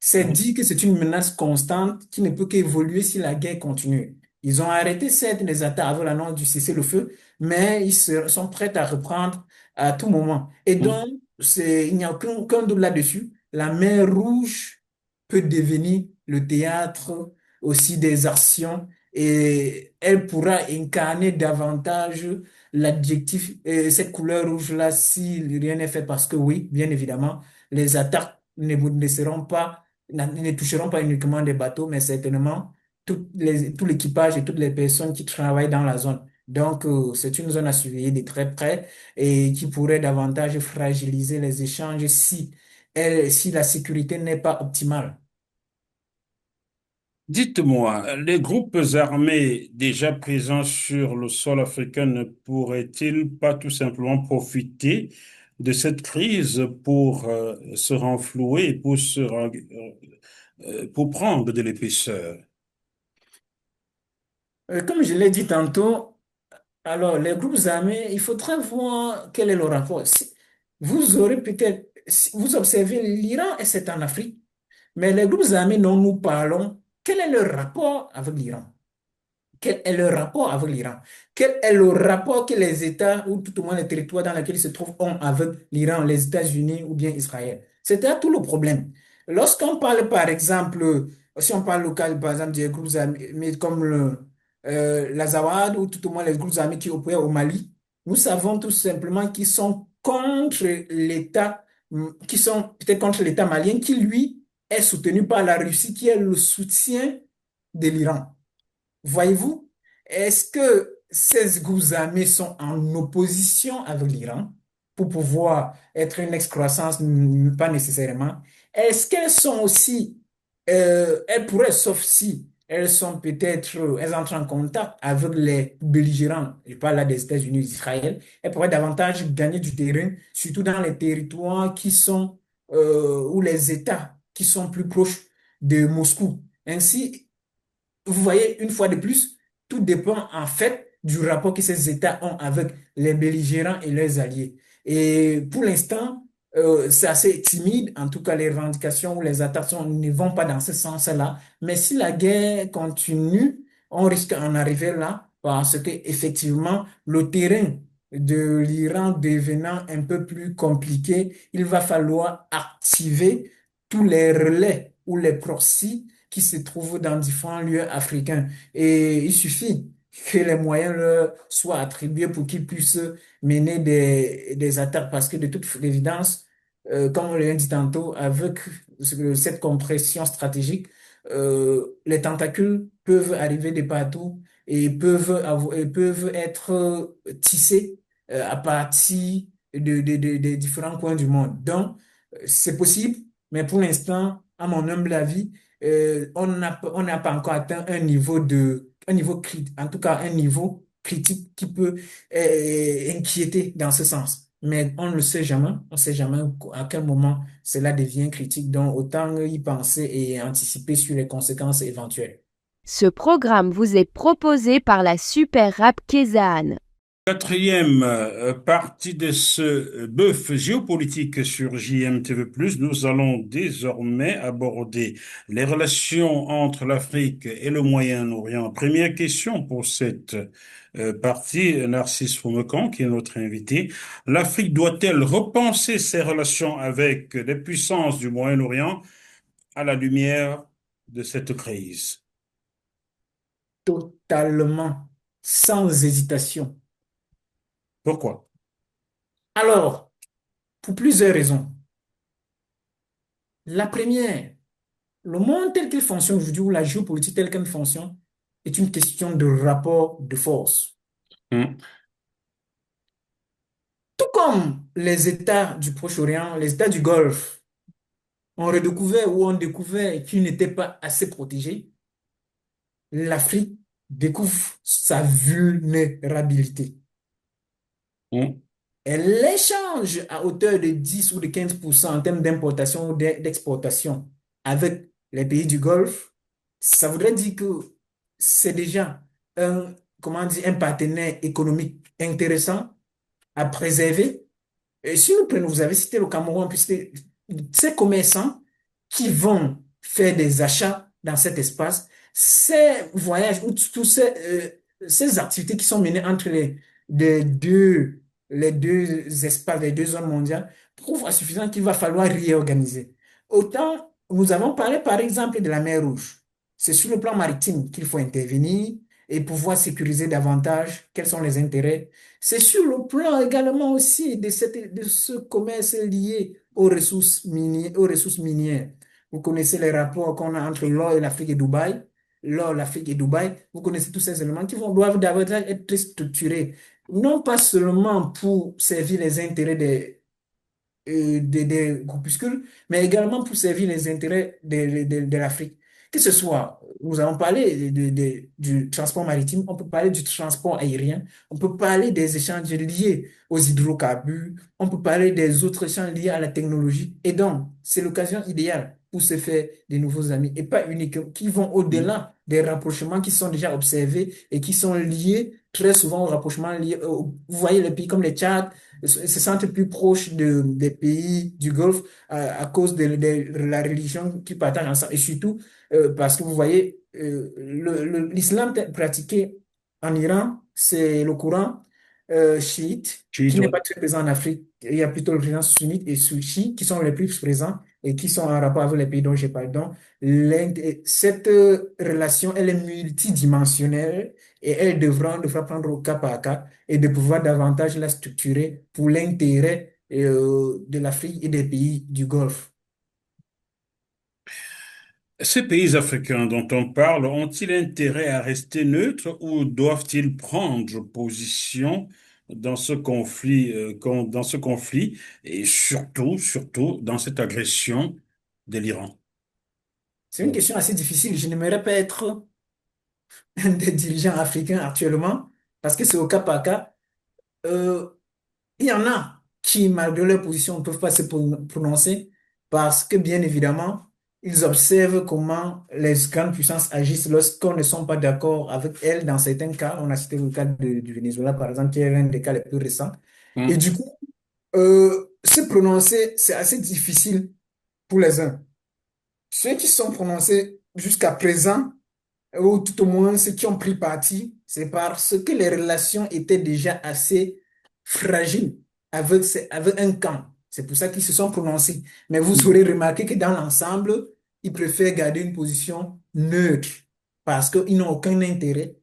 C'est Mhm. dit que c'est une menace constante qui ne peut qu'évoluer si la guerre continue. Ils ont arrêté certes les attaques avant l'annonce du cessez-le-feu, mais sont prêts à reprendre à tout moment. Et Mhm. donc, il n'y a aucun doute là-dessus. La mer Rouge peut devenir le théâtre aussi des actions et elle pourra incarner davantage l'adjectif, cette couleur rouge-là si rien n'est fait parce que oui, bien évidemment, les attaques ne seront pas ne toucheront pas uniquement des bateaux, mais certainement tout l'équipage et toutes les personnes qui travaillent dans la zone. Donc, c'est une zone à surveiller de très près et qui pourrait davantage fragiliser les échanges si la sécurité n'est pas optimale. Dites-moi, les groupes armés déjà présents sur le sol africain ne pourraient-ils pas tout simplement profiter de cette crise pour se renflouer et pour prendre de l'épaisseur? Comme je l'ai dit tantôt, alors les groupes armés, il faudra voir quel est le rapport. Vous aurez peut-être, si vous observez, l'Iran, et c'est en Afrique, mais les groupes armés dont nous parlons, quel est leur rapport avec l'Iran? Quel est le rapport avec l'Iran? Quel est le rapport que les États, ou tout au moins les territoires dans lesquels ils se trouvent, ont avec l'Iran, les États-Unis ou bien Israël? C'est là tout le problème. Lorsqu'on parle, par exemple, si on parle local, par exemple, des groupes armés comme l'Azawad ou tout au moins les groupes armés qui opèrent au Mali, nous savons tout simplement qu'ils sont contre l'État, qui sont peut-être contre l'État malien, qui lui est soutenu par la Russie, qui est le soutien de l'Iran. Voyez-vous, est-ce que ces groupes armés sont en opposition avec l'Iran pour pouvoir être une excroissance? Pas nécessairement. Est-ce qu'elles sont aussi, elles pourraient, sauf si elles sont peut-être, elles entrent en contact avec les belligérants, je parle là des États-Unis et d'Israël, elles pourraient davantage gagner du terrain, surtout dans les territoires qui sont, ou les États qui sont plus proches de Moscou. Ainsi, vous voyez, une fois de plus, tout dépend en fait du rapport que ces États ont avec les belligérants et leurs alliés. Et pour l'instant, c'est assez timide. En tout cas, les revendications ou les attaques ne vont pas dans ce sens-là. Mais si la guerre continue, on risque d'en arriver là parce que effectivement, le terrain de l'Iran devenant un peu plus compliqué, il va falloir activer tous les relais ou les proxys qui se trouvent dans différents lieux africains. Et il suffit que les moyens leur soient attribués pour qu'ils puissent mener des attaques. Parce que de toute évidence, comme on l'a dit tantôt, avec cette compression stratégique, les tentacules peuvent arriver de partout et peuvent être tissés à partir des différents coins du monde. Donc, c'est possible, mais pour l'instant, à mon humble avis, on n'a pas encore atteint un niveau critique, en tout cas un niveau critique qui peut inquiéter dans ce sens. Mais on ne le sait jamais, on ne sait jamais à quel moment cela devient critique. Donc, autant y penser et anticiper sur les conséquences éventuelles. Ce programme vous est proposé par la Super Rap Kézanne. Quatrième partie de ce bœuf géopolitique sur JMTV+, nous allons désormais aborder les relations entre l'Afrique et le Moyen-Orient. Première question pour cette partie, Narcisse Fomecan, qui est notre invité. L'Afrique doit-elle repenser ses relations avec les puissances du Moyen-Orient à la lumière de cette crise? Totalement, sans hésitation. Pourquoi? Alors, pour plusieurs raisons. La première, le monde tel qu'il fonctionne aujourd'hui, ou la géopolitique telle qu'elle fonctionne, est une question de rapport de force. Hmm. Tout comme les États du Proche-Orient, les États du Golfe ont redécouvert ou ont découvert qu'ils n'étaient pas assez protégés, l'Afrique découvre sa vulnérabilité. Hmm. Elle échange à hauteur de 10 ou de 15% en termes d'importation ou d'exportation avec les pays du Golfe. Ça voudrait dire que c'est déjà un, comment dire, un partenaire économique intéressant à préserver. Et si nous prenons, vous avez cité le Cameroun, puisque ces commerçants qui vont faire des achats dans cet espace, ces voyages ou tous ces activités qui sont menées entre les deux, les deux espaces, les deux zones mondiales, prouvent à suffisant qu'il va falloir réorganiser. Autant, nous avons parlé par exemple de la mer Rouge. C'est sur le plan maritime qu'il faut intervenir et pouvoir sécuriser davantage quels sont les intérêts. C'est sur le plan également aussi de ce commerce lié aux ressources minières. Vous connaissez les rapports qu'on a entre l'or et l'Afrique et Dubaï. L'or, l'Afrique et Dubaï, vous connaissez tous ces éléments doivent davantage être structurés, non pas seulement pour servir les intérêts des groupuscules, mais également pour servir les intérêts de l'Afrique. Que ce soit, nous allons parler du transport maritime, on peut parler du transport aérien, on peut parler des échanges liés aux hydrocarbures, on peut parler des autres échanges liés à la technologie. Et donc, c'est l'occasion idéale pour se faire des nouveaux amis et pas uniquement qui vont au-delà des rapprochements qui sont déjà observés et qui sont liés très souvent aux rapprochements liés. Vous voyez les pays comme les Tchad, se sentent plus proches des pays du Golfe à cause de la religion qu'ils partagent ensemble. Et surtout, parce que vous voyez, l'islam pratiqué en Iran, c'est le Coran chiite, qui Chiite, n'est ouais. pas très présent en Afrique. Il y a plutôt le présent sunnite et chiite qui sont les plus présents et qui sont en rapport avec les pays dont j'ai parlé. Donc, cette relation, elle est multidimensionnelle et on devra prendre au cas par cas et de pouvoir davantage la structurer pour l'intérêt de l'Afrique et des pays du Golfe. Ces pays africains dont on parle ont-ils intérêt à rester neutres ou doivent-ils prendre position dans ce conflit et surtout dans cette agression de l'Iran? C'est une question assez difficile. Je n'aimerais pas être un des dirigeants africains actuellement parce que c'est au cas par cas. Euh, Il y en a qui, malgré leur position, ne peuvent pas se prononcer parce que, bien évidemment, ils observent comment les grandes puissances agissent lorsqu'on ne sont pas d'accord avec elles. Dans certains cas, on a cité le cas du Venezuela, par exemple, qui est l'un des cas les plus récents. Et Hmm. du coup, se prononcer, c'est assez difficile pour les uns. Ceux qui sont prononcés jusqu'à présent, ou tout au moins ceux qui ont pris parti, c'est parce que les relations étaient déjà assez fragiles avec un camp. C'est pour ça qu'ils se sont prononcés. Mais vous aurez remarqué que dans l'ensemble, ils préfèrent garder une position neutre parce qu'ils n'ont aucun intérêt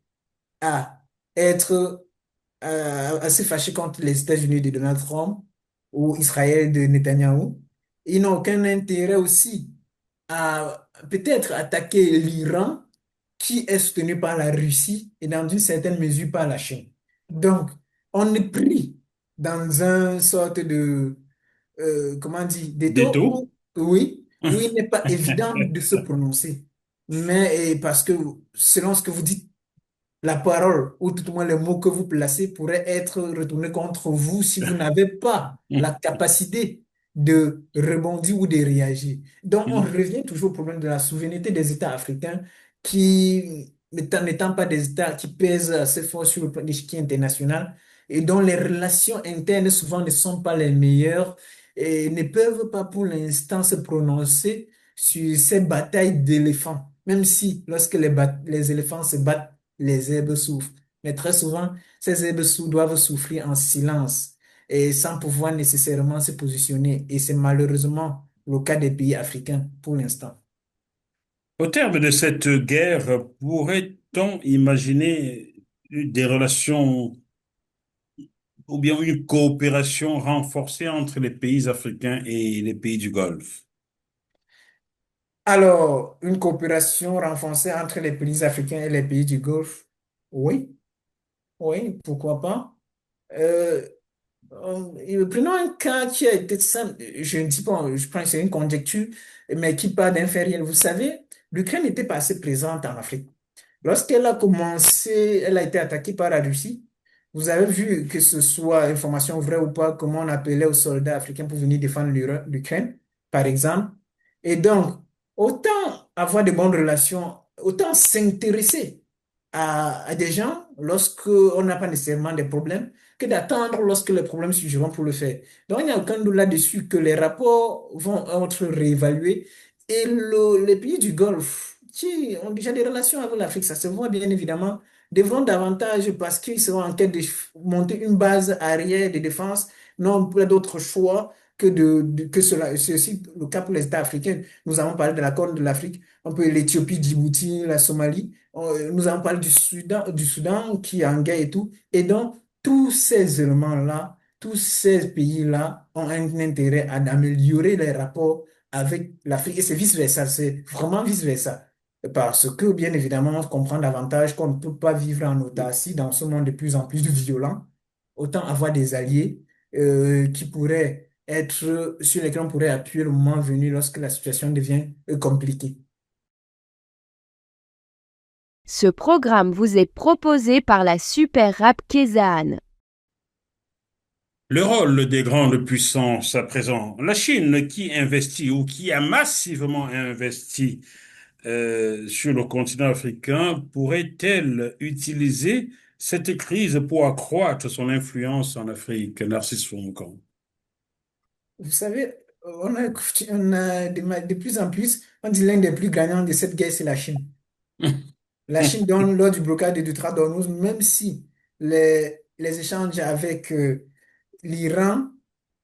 à être assez fâchés contre les États-Unis de Donald Trump ou Israël de Netanyahou. Ils n'ont aucun intérêt aussi à peut-être attaquer l'Iran qui est soutenu par la Russie et dans une certaine mesure par la Chine. Donc, on est pris dans une sorte de, comment dire, d'étau D'étau? où, oui, où il n'est pas évident de se prononcer. Mais parce que, selon ce que vous dites, la parole, ou tout au moins les mots que vous placez, pourraient être retournés contre vous si vous n'avez pas la capacité de rebondir ou de réagir. Donc, on revient toujours au problème de la souveraineté des États africains qui n'étant pas des États qui pèsent assez fort sur le plan d'échiquier international et dont les relations internes souvent ne sont pas les meilleures et ne peuvent pas pour l'instant se prononcer sur ces batailles d'éléphants. Même si lorsque les éléphants se battent, les zèbres souffrent. Mais très souvent, ces zèbres doivent souffrir en silence et sans pouvoir nécessairement se positionner. Et c'est malheureusement le cas des pays africains pour l'instant. Au terme de cette guerre, pourrait-on imaginer des relations ou bien une coopération renforcée entre les pays africains et les pays du Golfe? Alors, une coopération renforcée entre les pays africains et les pays du Golfe, oui, oui, pourquoi pas. Euh, Prenons un cas qui a été simple, je ne dis pas, je pense que c'est une conjecture, mais qui part d'un fait réel. Vous savez, l'Ukraine n'était pas assez présente en Afrique. Lorsqu'elle a commencé, elle a été attaquée par la Russie. Vous avez vu que ce soit information vraie ou pas, comment on appelait aux soldats africains pour venir défendre l'Ukraine, par exemple. Et donc, autant avoir de bonnes relations, autant s'intéresser à des gens lorsque on n'a pas nécessairement des problèmes, que d'attendre lorsque les problèmes surgiront pour le faire. Donc, il n'y a aucun doute là-dessus que les rapports vont être réévalués et les pays du Golfe, qui ont déjà des relations avec l'Afrique, ça se voit bien évidemment, devront davantage, parce qu'ils seront en quête de monter une base arrière de défense, n'ont pas d'autre choix que que cela. C'est aussi le cas pour les États africains. Nous avons parlé de la Corne de l'Afrique, on peut l'Éthiopie, Djibouti, la Somalie. Nous avons parlé du Soudan qui est en guerre et tout. Et donc, tous ces éléments-là, tous ces pays-là ont un intérêt à améliorer les rapports avec l'Afrique et c'est vice-versa, c'est vraiment vice-versa. Parce que, bien évidemment, on comprend davantage qu'on ne peut pas vivre en autarcie dans ce monde de plus en plus violent. Autant avoir des alliés qui pourraient être, sur lesquels on pourrait appuyer le moment venu lorsque la situation devient compliquée. Ce programme vous est proposé par la Super Rap Kézanne. Le rôle des grandes puissances à présent, la Chine qui investit ou qui a massivement investi sur le continent africain, pourrait-elle utiliser cette crise pour accroître son influence en Afrique, Narcisse Fonkan? Vous savez, on a de plus en plus, on dit l'un des plus gagnants de cette guerre, c'est la Chine. La Chine, lors du blocage du Trat d'Ormuz, même si les échanges avec l'Iran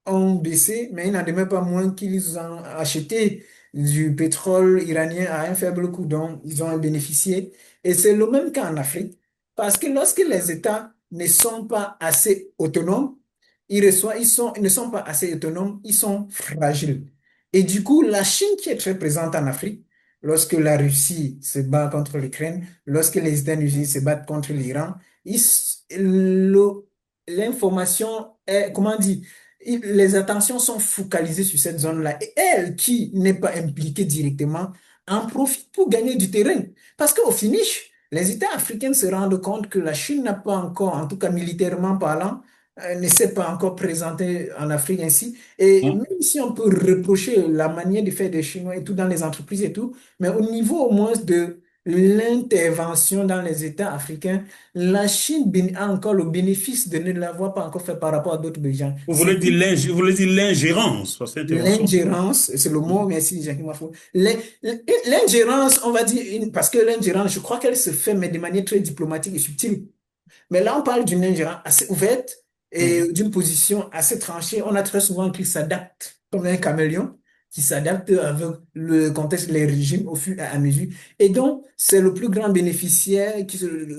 ont baissé, mais il n'en demeure pas moins qu'ils ont acheté du pétrole iranien à un faible coût, donc ils ont en bénéficié. Et c'est le même cas en Afrique, parce que lorsque les États ne sont pas assez autonomes, ils ne sont pas assez autonomes, ils sont fragiles. Et du coup, la Chine qui est très présente en Afrique, lorsque la Russie se bat contre l'Ukraine, lorsque les États-Unis se battent contre l'Iran, l'information est, comment dire, les attentions sont focalisées sur cette zone-là. Et elle, qui n'est pas impliquée directement, en profite pour gagner du terrain. Parce qu'au finish, les États africains se rendent compte que la Chine n'a pas encore, en tout cas militairement parlant, ne s'est pas encore présentée en Afrique ainsi. Et même si on peut reprocher la manière de faire des Chinois et tout dans les entreprises et tout, mais au niveau au moins de l'intervention dans les États africains, la Chine a encore le bénéfice de ne l'avoir pas encore fait par rapport à d'autres gens. C'est Vous voulez dire l'ingérence, parce que l'intervention. l'ingérence, c'est le mot, merci Jacques Mafou. L'ingérence, on va dire, parce que l'ingérence, je crois qu'elle se fait, mais de manière très diplomatique et subtile. Mais là, on parle d'une ingérence assez ouverte et Mhm. d'une position assez tranchée. On a très souvent qu'il s'adapte comme un caméléon, qui s'adapte avec le contexte, les régimes au fur et à mesure. Et donc, c'est le plus grand bénéficiaire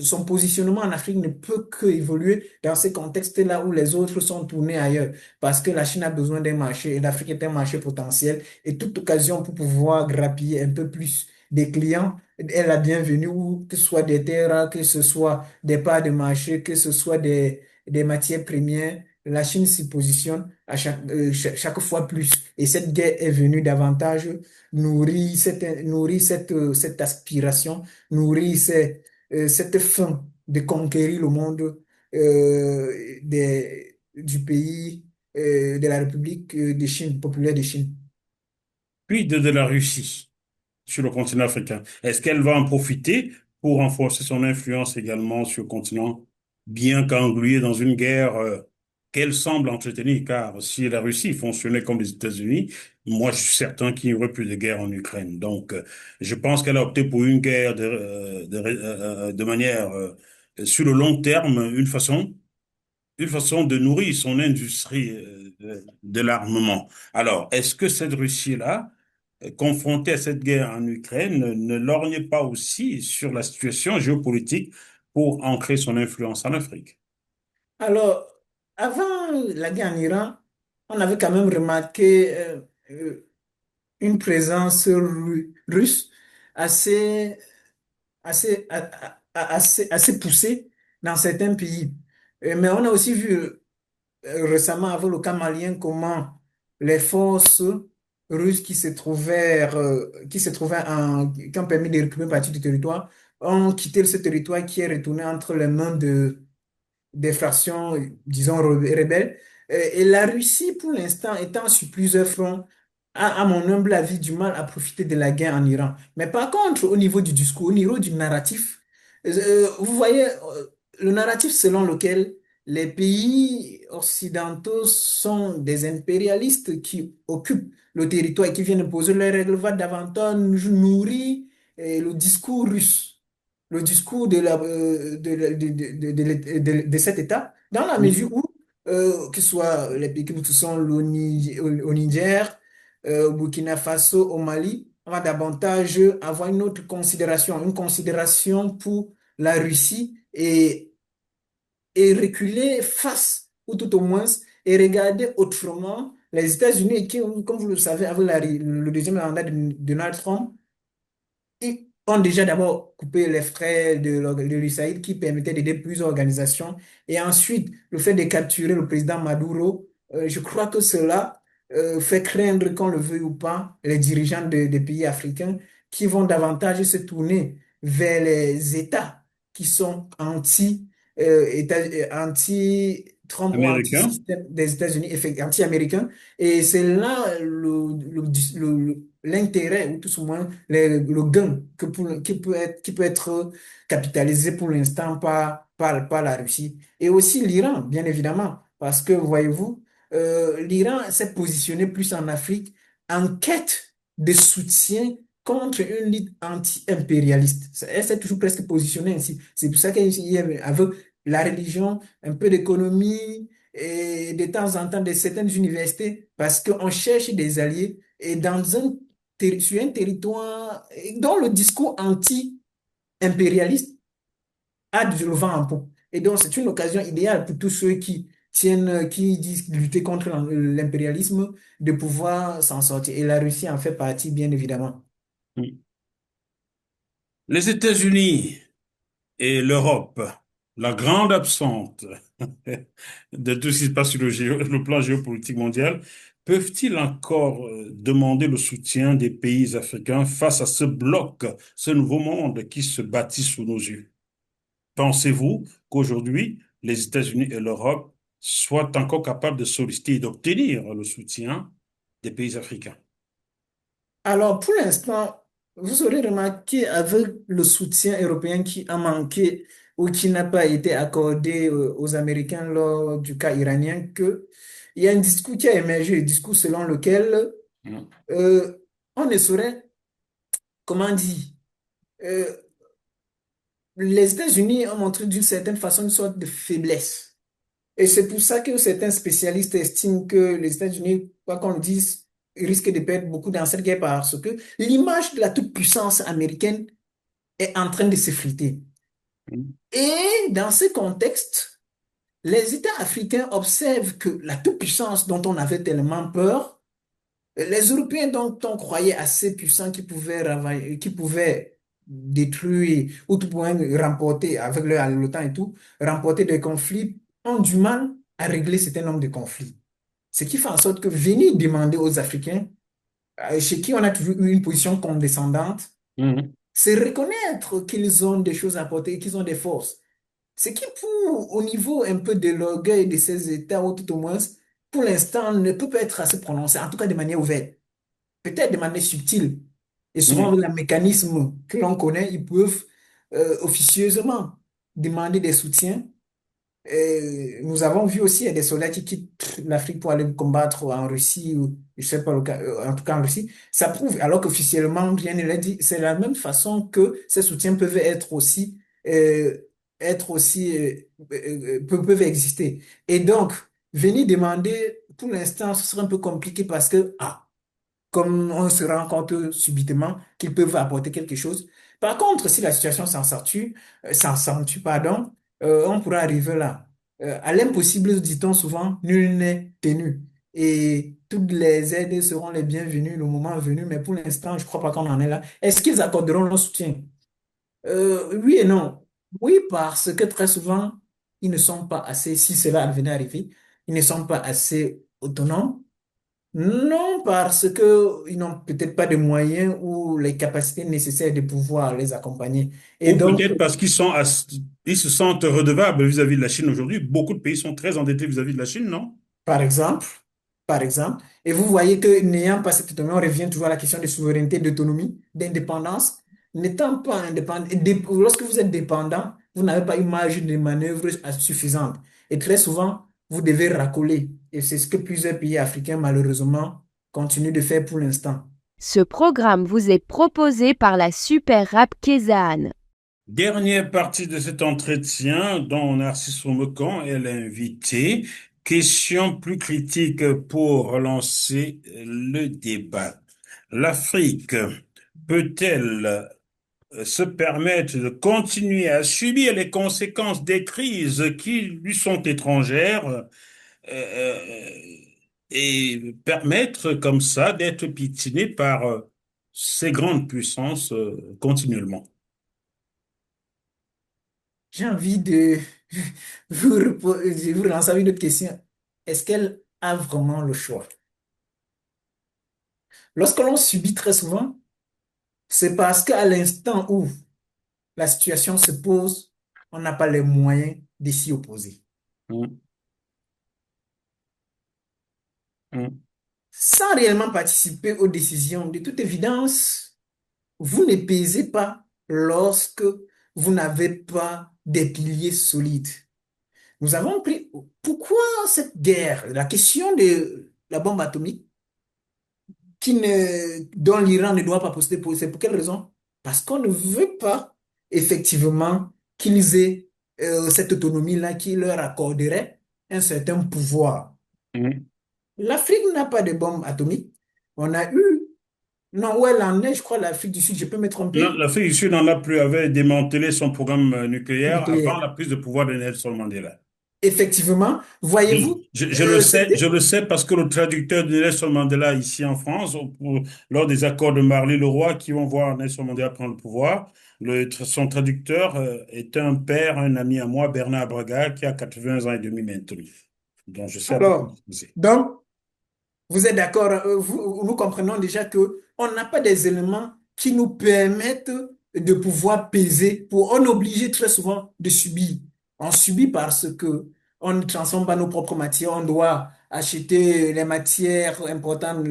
son positionnement en Afrique ne peut que évoluer dans ces contextes-là où les autres sont tournés ailleurs. Parce que la Chine a besoin d'un marché et l'Afrique est un marché potentiel. Et toute occasion pour pouvoir grappiller un peu plus des clients est la bienvenue, ou que ce soit des terres, que ce soit des parts de marché, que ce soit des matières premières. La Chine s'y positionne à chaque fois plus. Et cette guerre est venue davantage nourrir cette aspiration, nourrir cette faim de conquérir le monde du pays de la République de Chine, populaire de Chine. Puis de la Russie sur le continent africain. Est-ce qu'elle va en profiter pour renforcer son influence également sur le continent, bien qu'englué dans une guerre qu'elle semble entretenir, car si la Russie fonctionnait comme les États-Unis, moi je suis certain qu'il n'y aurait plus de guerre en Ukraine. Donc, je pense qu'elle a opté pour une guerre de manière sur le long terme, une façon de nourrir son industrie de l'armement. Alors, est-ce que cette Russie-là, confrontée à cette guerre en Ukraine, ne lorgne pas aussi sur la situation géopolitique pour ancrer son influence en Afrique? Alors, avant la guerre en Iran, on avait quand même remarqué une présence russe assez, assez poussée dans certains pays. Mais on a aussi vu récemment avec le cas malien comment les forces russes qui se trouvaient qui ont permis de récupérer une partie du territoire, ont quitté ce territoire qui est retourné entre les mains des fractions, disons, rebelles. Et la Russie, pour l'instant, étant sur plusieurs fronts, a, à mon humble avis, du mal à profiter de la guerre en Iran. Mais par contre, au niveau du discours, au niveau du narratif, vous voyez, le narratif selon lequel les pays occidentaux sont des impérialistes qui occupent le territoire et qui viennent poser leurs règles va davantage nourrir le discours russe, le discours de cet État, dans la mesure Mhm. où, que ce soit les pays qui sont au Niger, au Burkina Faso, au Mali, on va davantage avoir une considération pour la Russie et reculer face, ou tout au moins, et regarder autrement les États-Unis qui, comme vous le savez, avec le deuxième mandat de Donald Trump, ils ont déjà d'abord coupé les frais de l'USAID qui permettait d'aider plusieurs organisations. Et ensuite, le fait de capturer le président Maduro, je crois que cela fait craindre, qu'on le veuille ou pas, les dirigeants des pays africains qui vont davantage se tourner vers les États qui sont anti-Trump ou Américain? anti-système des États-Unis, anti-américains. Et c'est là l'intérêt, ou tout au moins le gain qui peut être capitalisé pour l'instant par la Russie. Et aussi l'Iran, bien évidemment, parce que, voyez-vous, l'Iran s'est positionné plus en Afrique en quête de soutien contre une lutte anti-impérialiste. Elle s'est toujours presque positionnée ainsi. C'est pour ça qu'il y a avec la religion, un peu d'économie et de temps en temps de certaines universités, parce qu'on cherche des alliés et sur un territoire dont le discours anti-impérialiste a le vent en poupe. Et donc, c'est une occasion idéale pour tous ceux qui disent lutter contre l'impérialisme, de pouvoir s'en sortir. Et la Russie en fait partie, bien évidemment. Les États-Unis et l'Europe, la grande absente de tout ce qui se passe sur le plan géopolitique mondial, peuvent-ils encore demander le soutien des pays africains face à ce bloc, ce nouveau monde qui se bâtit sous nos yeux? Pensez-vous qu'aujourd'hui, les États-Unis et l'Europe soient encore capables de solliciter et d'obtenir le soutien des pays africains? Alors, pour l'instant, vous aurez remarqué avec le soutien européen qui a manqué ou qui n'a pas été accordé aux Américains lors du cas iranien, que il y a un discours qui a émergé, le discours selon lequel Hmm. euh, on ne saurait, comment dire, euh, les États-Unis ont montré d'une certaine façon une sorte de faiblesse. Et c'est pour ça que certains spécialistes estiment que les États-Unis, quoi qu'on le dise, risquent de perdre beaucoup dans cette guerre parce que l'image de la toute-puissance américaine est en train de s'effriter. Et dans ce contexte, les États africains observent que la toute-puissance dont on avait tellement peur, les Européens dont on croyait assez puissants qui pouvaient détruire ou tout point remporter avec l'OTAN et tout, remporter des conflits, ont du mal à régler certains nombre de conflits. Ce qui fait en sorte que venir demander aux Africains, chez qui on a toujours eu une position condescendante, Mhm. c'est reconnaître qu'ils ont des choses à apporter et qu'ils ont des forces. Ce qui, au niveau un peu de l'orgueil de ces États, ou tout au moins, pour l'instant, ne peut pas être assez prononcé, en tout cas de manière ouverte, peut-être de manière subtile. Et souvent, Mhm. avec le mécanisme que l'on connaît, ils peuvent officieusement demander des soutiens. Nous avons vu aussi des soldats qui quittent l'Afrique pour aller combattre en Russie, ou je sais pas, en tout cas en Russie. Ça prouve, alors qu'officiellement, rien ne l'a dit. C'est la même façon que ces soutiens peuvent euh, être aussi, peuvent exister. Et donc, venir demander, pour l'instant, ce serait un peu compliqué parce que, comme on se rend compte subitement qu'ils peuvent apporter quelque chose. Par contre, si la situation s'accentue, pardon, on pourra arriver là. À l'impossible, dit-on souvent, nul n'est tenu. Et toutes les aides seront les bienvenues le moment venu, mais pour l'instant, je ne crois pas qu'on en est là. Est-ce qu'ils accorderont leur soutien? Oui et non. Oui, parce que très souvent, ils ne sont pas assez, si cela venait à arriver, ils ne sont pas assez autonomes. Non, parce que ils n'ont peut-être pas de moyens ou les capacités nécessaires de pouvoir les accompagner. Et Ou donc, peut-être parce ils se sentent redevables vis-à-vis de la Chine aujourd'hui. Beaucoup de pays sont très endettés vis-à-vis de la Chine, non? par exemple, par exemple, et vous voyez que n'ayant pas cette autonomie, on revient toujours à la question de souveraineté, d'autonomie, d'indépendance. N'étant pas indépendant, lorsque vous êtes dépendant, vous n'avez pas une marge de manœuvre suffisante. Et très souvent, vous devez racoler. Et c'est ce que plusieurs pays africains, malheureusement, continuent de faire pour l'instant. Ce programme vous est proposé par la Super Rap Kézanne. Dernière partie de cet entretien dont Narcisse Fomecan est l'invité. Question plus critique pour relancer le débat. L'Afrique peut-elle se permettre de continuer à subir les conséquences des crises qui lui sont étrangères et permettre comme ça d'être piétinée par ces grandes puissances continuellement? J'ai envie de de vous relancer avec une autre question. Est-ce qu'elle a vraiment le choix? Lorsque l'on subit très souvent, c'est parce qu'à l'instant où la situation se pose, on n'a pas les moyens de s'y opposer. Mm, mm, Sans réellement participer aux décisions, de toute évidence, vous ne pesez pas lorsque vous n'avez pas des piliers solides. Nous avons pris... Pourquoi cette guerre? La question de la bombe atomique dont l'Iran ne doit pas posséder. C'est pour quelle raison? Parce qu'on ne veut pas effectivement qu'ils aient cette autonomie-là qui leur accorderait un certain pouvoir. mm. L'Afrique n'a pas de bombe atomique. On a eu, non, où elle en est, je crois, l'Afrique du Sud, je peux me Non, tromper, l'Afrique du Sud n'en a plus, avait démantelé son programme nucléaire avant nucléaire. la prise de pouvoir de Nelson Mandela. Effectivement, voyez-vous, Je c'était le sais parce que le traducteur de Nelson Mandela ici en France, lors des accords de Marly-le-Roi qui vont voir Nelson Mandela prendre le pouvoir, son traducteur est un père, un ami à moi, Bernard Braga, qui a 80 ans et demi maintenant. Donc je sais à peu près alors. ce que c'est. Donc, vous êtes d'accord, nous comprenons déjà que on n'a pas des éléments qui nous permettent de pouvoir peser pour, on est obligé très souvent de subir. On subit parce que on ne transforme pas nos propres matières, on doit acheter les matières importantes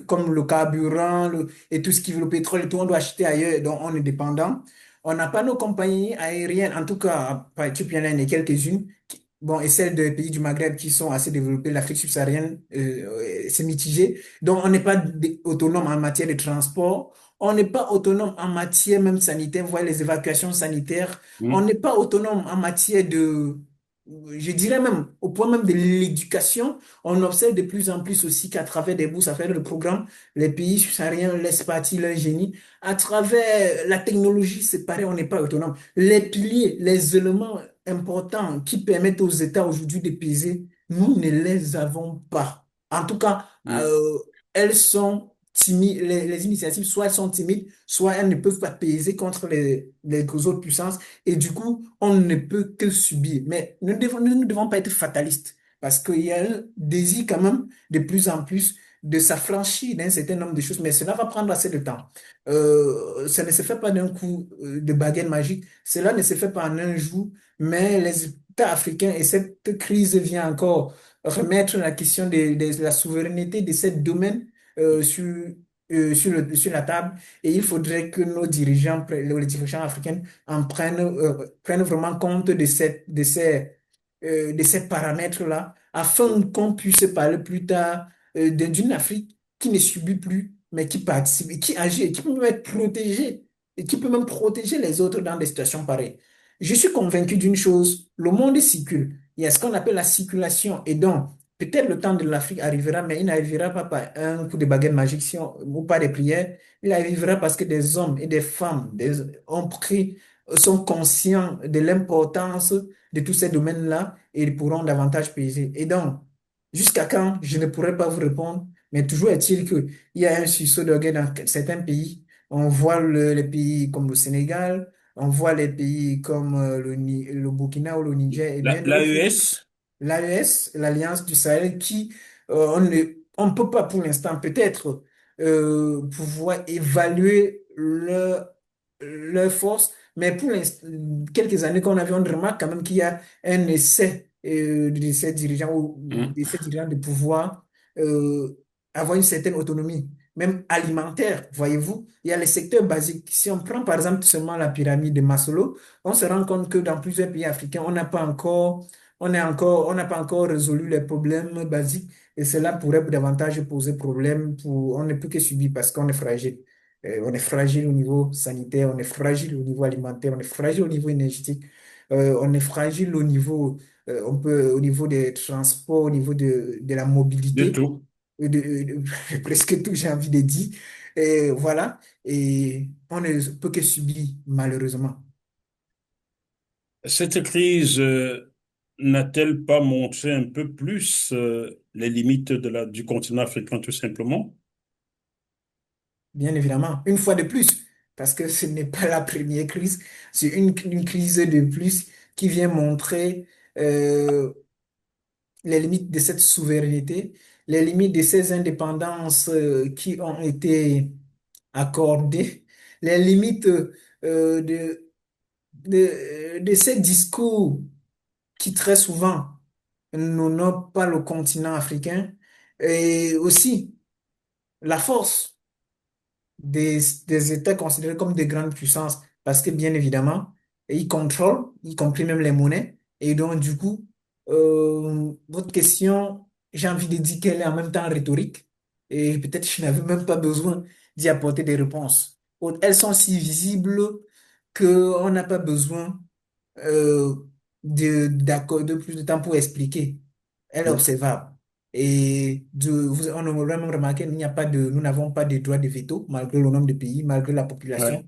comme le carburant et tout ce qui veut le pétrole et tout, on doit acheter ailleurs, donc on est dépendant. On n'a pas nos compagnies aériennes, en tout cas, par Éthiopie, il y en a quelques-unes. Bon, et celles des pays du Maghreb qui sont assez développés, l'Afrique subsaharienne, c'est mitigé. Donc, on n'est pas autonome en matière de transport. On n'est pas autonome en matière même sanitaire, vous voyez les évacuations sanitaires. On Hmm, n'est pas autonome en matière je dirais même, au point même de l'éducation. On observe de plus en plus aussi qu'à travers des bourses, à travers le programme, les pays subsahariens laissent partir leur génie. À travers la technologie, c'est pareil, on n'est pas autonome. Les piliers, les éléments importants qui permettent aux États aujourd'hui de peser, nous ne les avons pas. En tout cas, hmm, elles sont timides, les initiatives, soit elles sont timides, soit elles ne peuvent pas peser contre les autres puissances. Et du coup, on ne peut que subir. Mais nous ne devons pas être fatalistes, parce qu'il y a un désir quand même de plus en plus de s'affranchir d'un certain nombre de choses, mais cela va prendre assez de temps. Ça ne se fait pas d'un coup de baguette magique, cela ne se fait pas en un jour, mais les États africains, et cette crise vient encore remettre la question de la souveraineté de ces domaines sur la table et il faudrait que nos dirigeants, les dirigeants africains, prennent vraiment compte de ces paramètres-là afin qu'on puisse parler plus tard d'une Afrique qui ne subit plus, mais qui participe et qui agit et qui peut même être protégée et qui peut même protéger les autres dans des situations pareilles. Je suis convaincu d'une chose, le monde circule. Il y a ce qu'on appelle la circulation et donc peut-être le temps de l'Afrique arrivera, mais il n'arrivera pas par un coup de baguette magique ou par des prières. Il arrivera parce que des hommes et des femmes sont conscients de l'importance de tous ces domaines-là et ils pourront davantage peser. Et donc, jusqu'à quand, je ne pourrais pas vous répondre, mais toujours est-il qu'il y a un sursaut d'orgueil dans certains pays. On voit les pays comme le Sénégal, on voit les pays comme le Burkina ou le Niger et bien d'autres. L'AES? L'AES, l'Alliance du Sahel, qui on ne peut pas pour l'instant peut-être pouvoir évaluer leur force, mais pour quelques années qu'on a vu, on remarque quand même qu'il y a un essai de ces dirigeants ou Hein? de ces dirigeants de pouvoir euh, avoir une certaine autonomie, même alimentaire, voyez-vous. Il y a les secteurs basiques. Si on prend par exemple seulement la pyramide de Maslow, on se rend compte que dans plusieurs pays africains, on n'a pas encore résolu les problèmes basiques et cela pourrait davantage poser problème on ne peut que subir parce qu'on est fragile. On est fragile au niveau sanitaire, on est fragile au niveau alimentaire, on est fragile au niveau énergétique, on est fragile au niveau des transports, au niveau de la De mobilité, tout. presque tout, j'ai envie de dire. Et voilà, et on ne peut que subir malheureusement. Cette crise n'a-t-elle pas montré un peu plus les limites du continent africain, tout simplement? Bien évidemment, une fois de plus, parce que ce n'est pas la première crise, c'est une crise de plus qui vient montrer euh, les limites de cette souveraineté, les limites de ces indépendances qui ont été accordées, les limites de ces discours qui très souvent n'honorent pas le continent africain, et aussi la force des États considérés comme des grandes puissances parce que, bien évidemment, ils contrôlent, y compris même les monnaies. Et donc, du coup, votre question, j'ai envie de dire qu'elle est en même temps rhétorique et peut-être je n'avais même pas besoin d'y apporter des réponses. Elles sont si visibles qu'on n'a pas besoin euh, d'accorder plus de temps pour expliquer. Elle est Oui. observable. On aurait même remarqué nous n'avons pas de droit de veto, malgré le nombre de pays, malgré la population Ouais.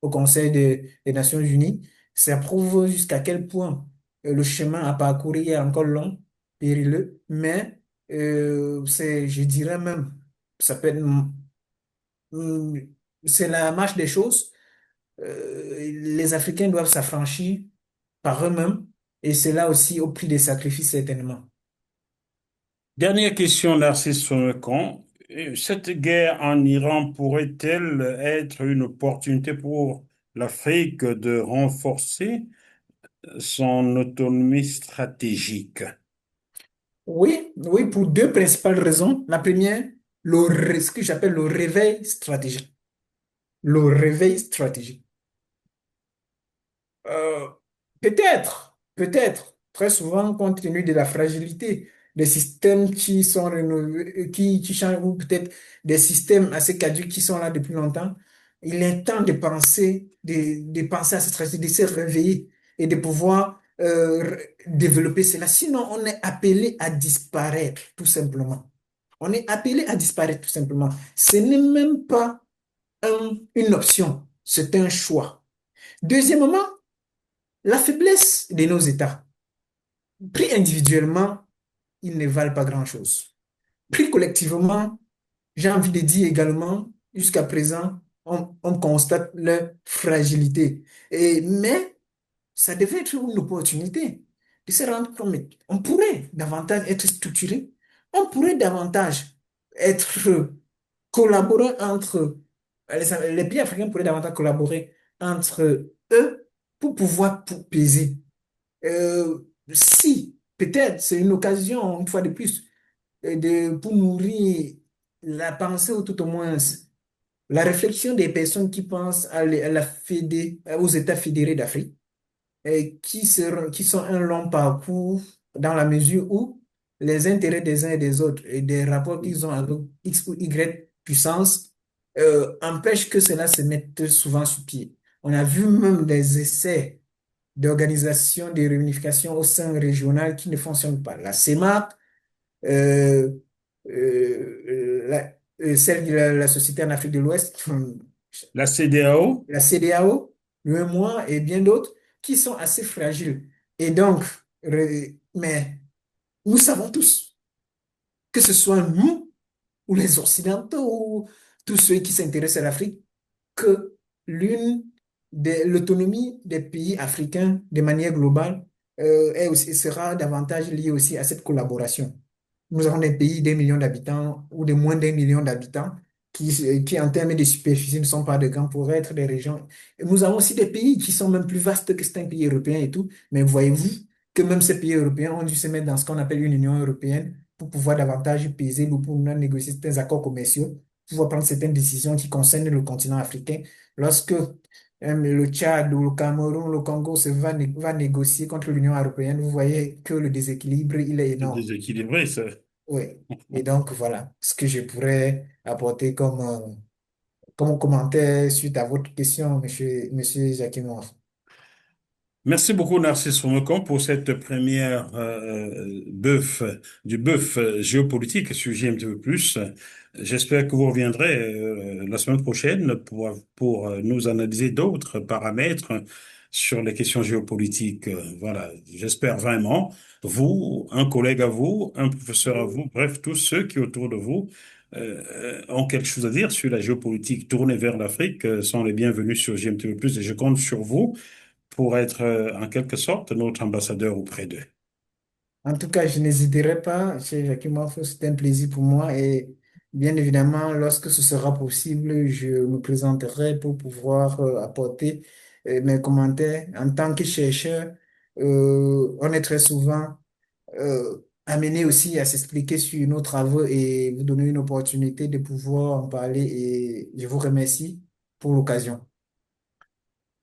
au Conseil des Nations Unies. Ça prouve jusqu'à quel point le chemin à parcourir est encore long, périlleux, mais je dirais même, ça peut être, mm, c'est la marche des choses. Les Africains doivent s'affranchir par eux-mêmes, et c'est là aussi au prix des sacrifices, certainement. Dernière question, Narcisse Foncan. Cette guerre en Iran pourrait-elle être une opportunité pour l'Afrique de renforcer son autonomie stratégique? Oui, oui, pour deux principales raisons. La première, ce que j'appelle le réveil stratégique. Le réveil stratégique. Euh, peut-être, très souvent, compte tenu de la fragilité des systèmes qui sont rénovés, qui changent, ou peut-être des systèmes assez caducs qui sont là depuis longtemps, il est temps de penser à cette stratégie, de se réveiller et de pouvoir développer cela. Sinon, on est appelé à disparaître, tout simplement. On est appelé à disparaître, tout simplement. Ce n'est même pas une option, c'est un choix. Deuxièmement, la faiblesse de nos États, pris individuellement, ils ne valent pas grand-chose. Pris collectivement, j'ai envie de dire également, jusqu'à présent, on constate leur fragilité. Mais ça devait être une opportunité de se rendre compte, mais on pourrait davantage être structuré, on pourrait davantage être collaborer entre, les pays africains pourraient davantage collaborer entre eux pour peser. Si, peut-être, c'est une occasion, une fois de plus, pour nourrir la pensée, ou tout au moins La réflexion des personnes qui pensent aux États fédérés d'Afrique, qui sont un long parcours dans la mesure où les intérêts des uns et des autres et des rapports qu'ils ont avec X ou Y puissance empêchent que cela se mette souvent sur pied. On a vu même des essais d'organisation des réunifications au sein régional qui ne fonctionnent pas. La CEMAC, euh, celle de la Société en Afrique de l'Ouest, La CEDEAO? la CEDEAO, l'UEMOA et bien d'autres qui sont assez fragiles. Et donc, mais nous savons tous, que ce soit nous ou les Occidentaux ou tous ceux qui s'intéressent à l'Afrique, que l'autonomie des pays africains de manière globale sera davantage liée aussi à cette collaboration. Nous avons des pays d'un million d'habitants ou de moins d'un million d'habitants qui, en termes de superficie, ne sont pas de grands pour être des régions. Et nous avons aussi des pays qui sont même plus vastes que certains pays européens et tout. Mais voyez-vous que même ces pays européens ont dû se mettre dans ce qu'on appelle une Union européenne pour pouvoir davantage peser ou pour négocier certains accords commerciaux, pour pouvoir prendre certaines décisions qui concernent le continent africain. Lorsque le Tchad ou le Cameroun, le Congo va négocier contre l'Union européenne, vous voyez que le déséquilibre, il est C'est énorme. déséquilibré, ça. Oui. Et donc, voilà ce que je pourrais apporter comme commentaire suite à votre question, monsieur Jacquemont. Merci beaucoup, Narcisse Foumekon, pour cette première bœuf géopolitique sur JMTV+. J'espère que vous reviendrez la semaine prochaine pour nous analyser d'autres paramètres sur les questions géopolitiques. Voilà, j'espère vraiment. Vous, un collègue à vous, un professeur à vous, bref, tous ceux qui autour de vous ont quelque chose à dire sur la géopolitique tournée vers l'Afrique sont les bienvenus sur JMTV+, et je compte sur vous pour être en quelque sorte notre ambassadeur auprès d'eux. En tout cas, je n'hésiterai pas, chez Jacquemont, c'était un plaisir pour moi et bien évidemment, lorsque ce sera possible, je me présenterai pour pouvoir apporter mes commentaires. En tant que chercheur, on est très souvent amené aussi à s'expliquer sur nos travaux et vous donner une opportunité de pouvoir en parler et je vous remercie pour l'occasion.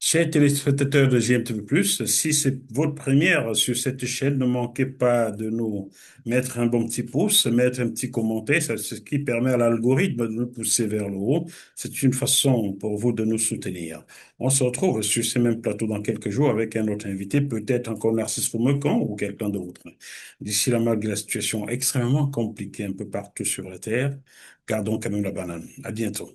Chers téléspectateurs de GMTV+, si c'est votre première sur cette chaîne, ne manquez pas de nous mettre un bon petit pouce, mettre un petit commentaire, c'est ce qui permet à l'algorithme de nous pousser vers le haut. C'est une façon pour vous de nous soutenir. On se retrouve sur ce même plateau dans quelques jours avec un autre invité, peut-être encore Narcisse Foumekon ou quelqu'un d'autre. D'ici là, malgré la situation extrêmement compliquée un peu partout sur la Terre, gardons quand même la banane. À bientôt.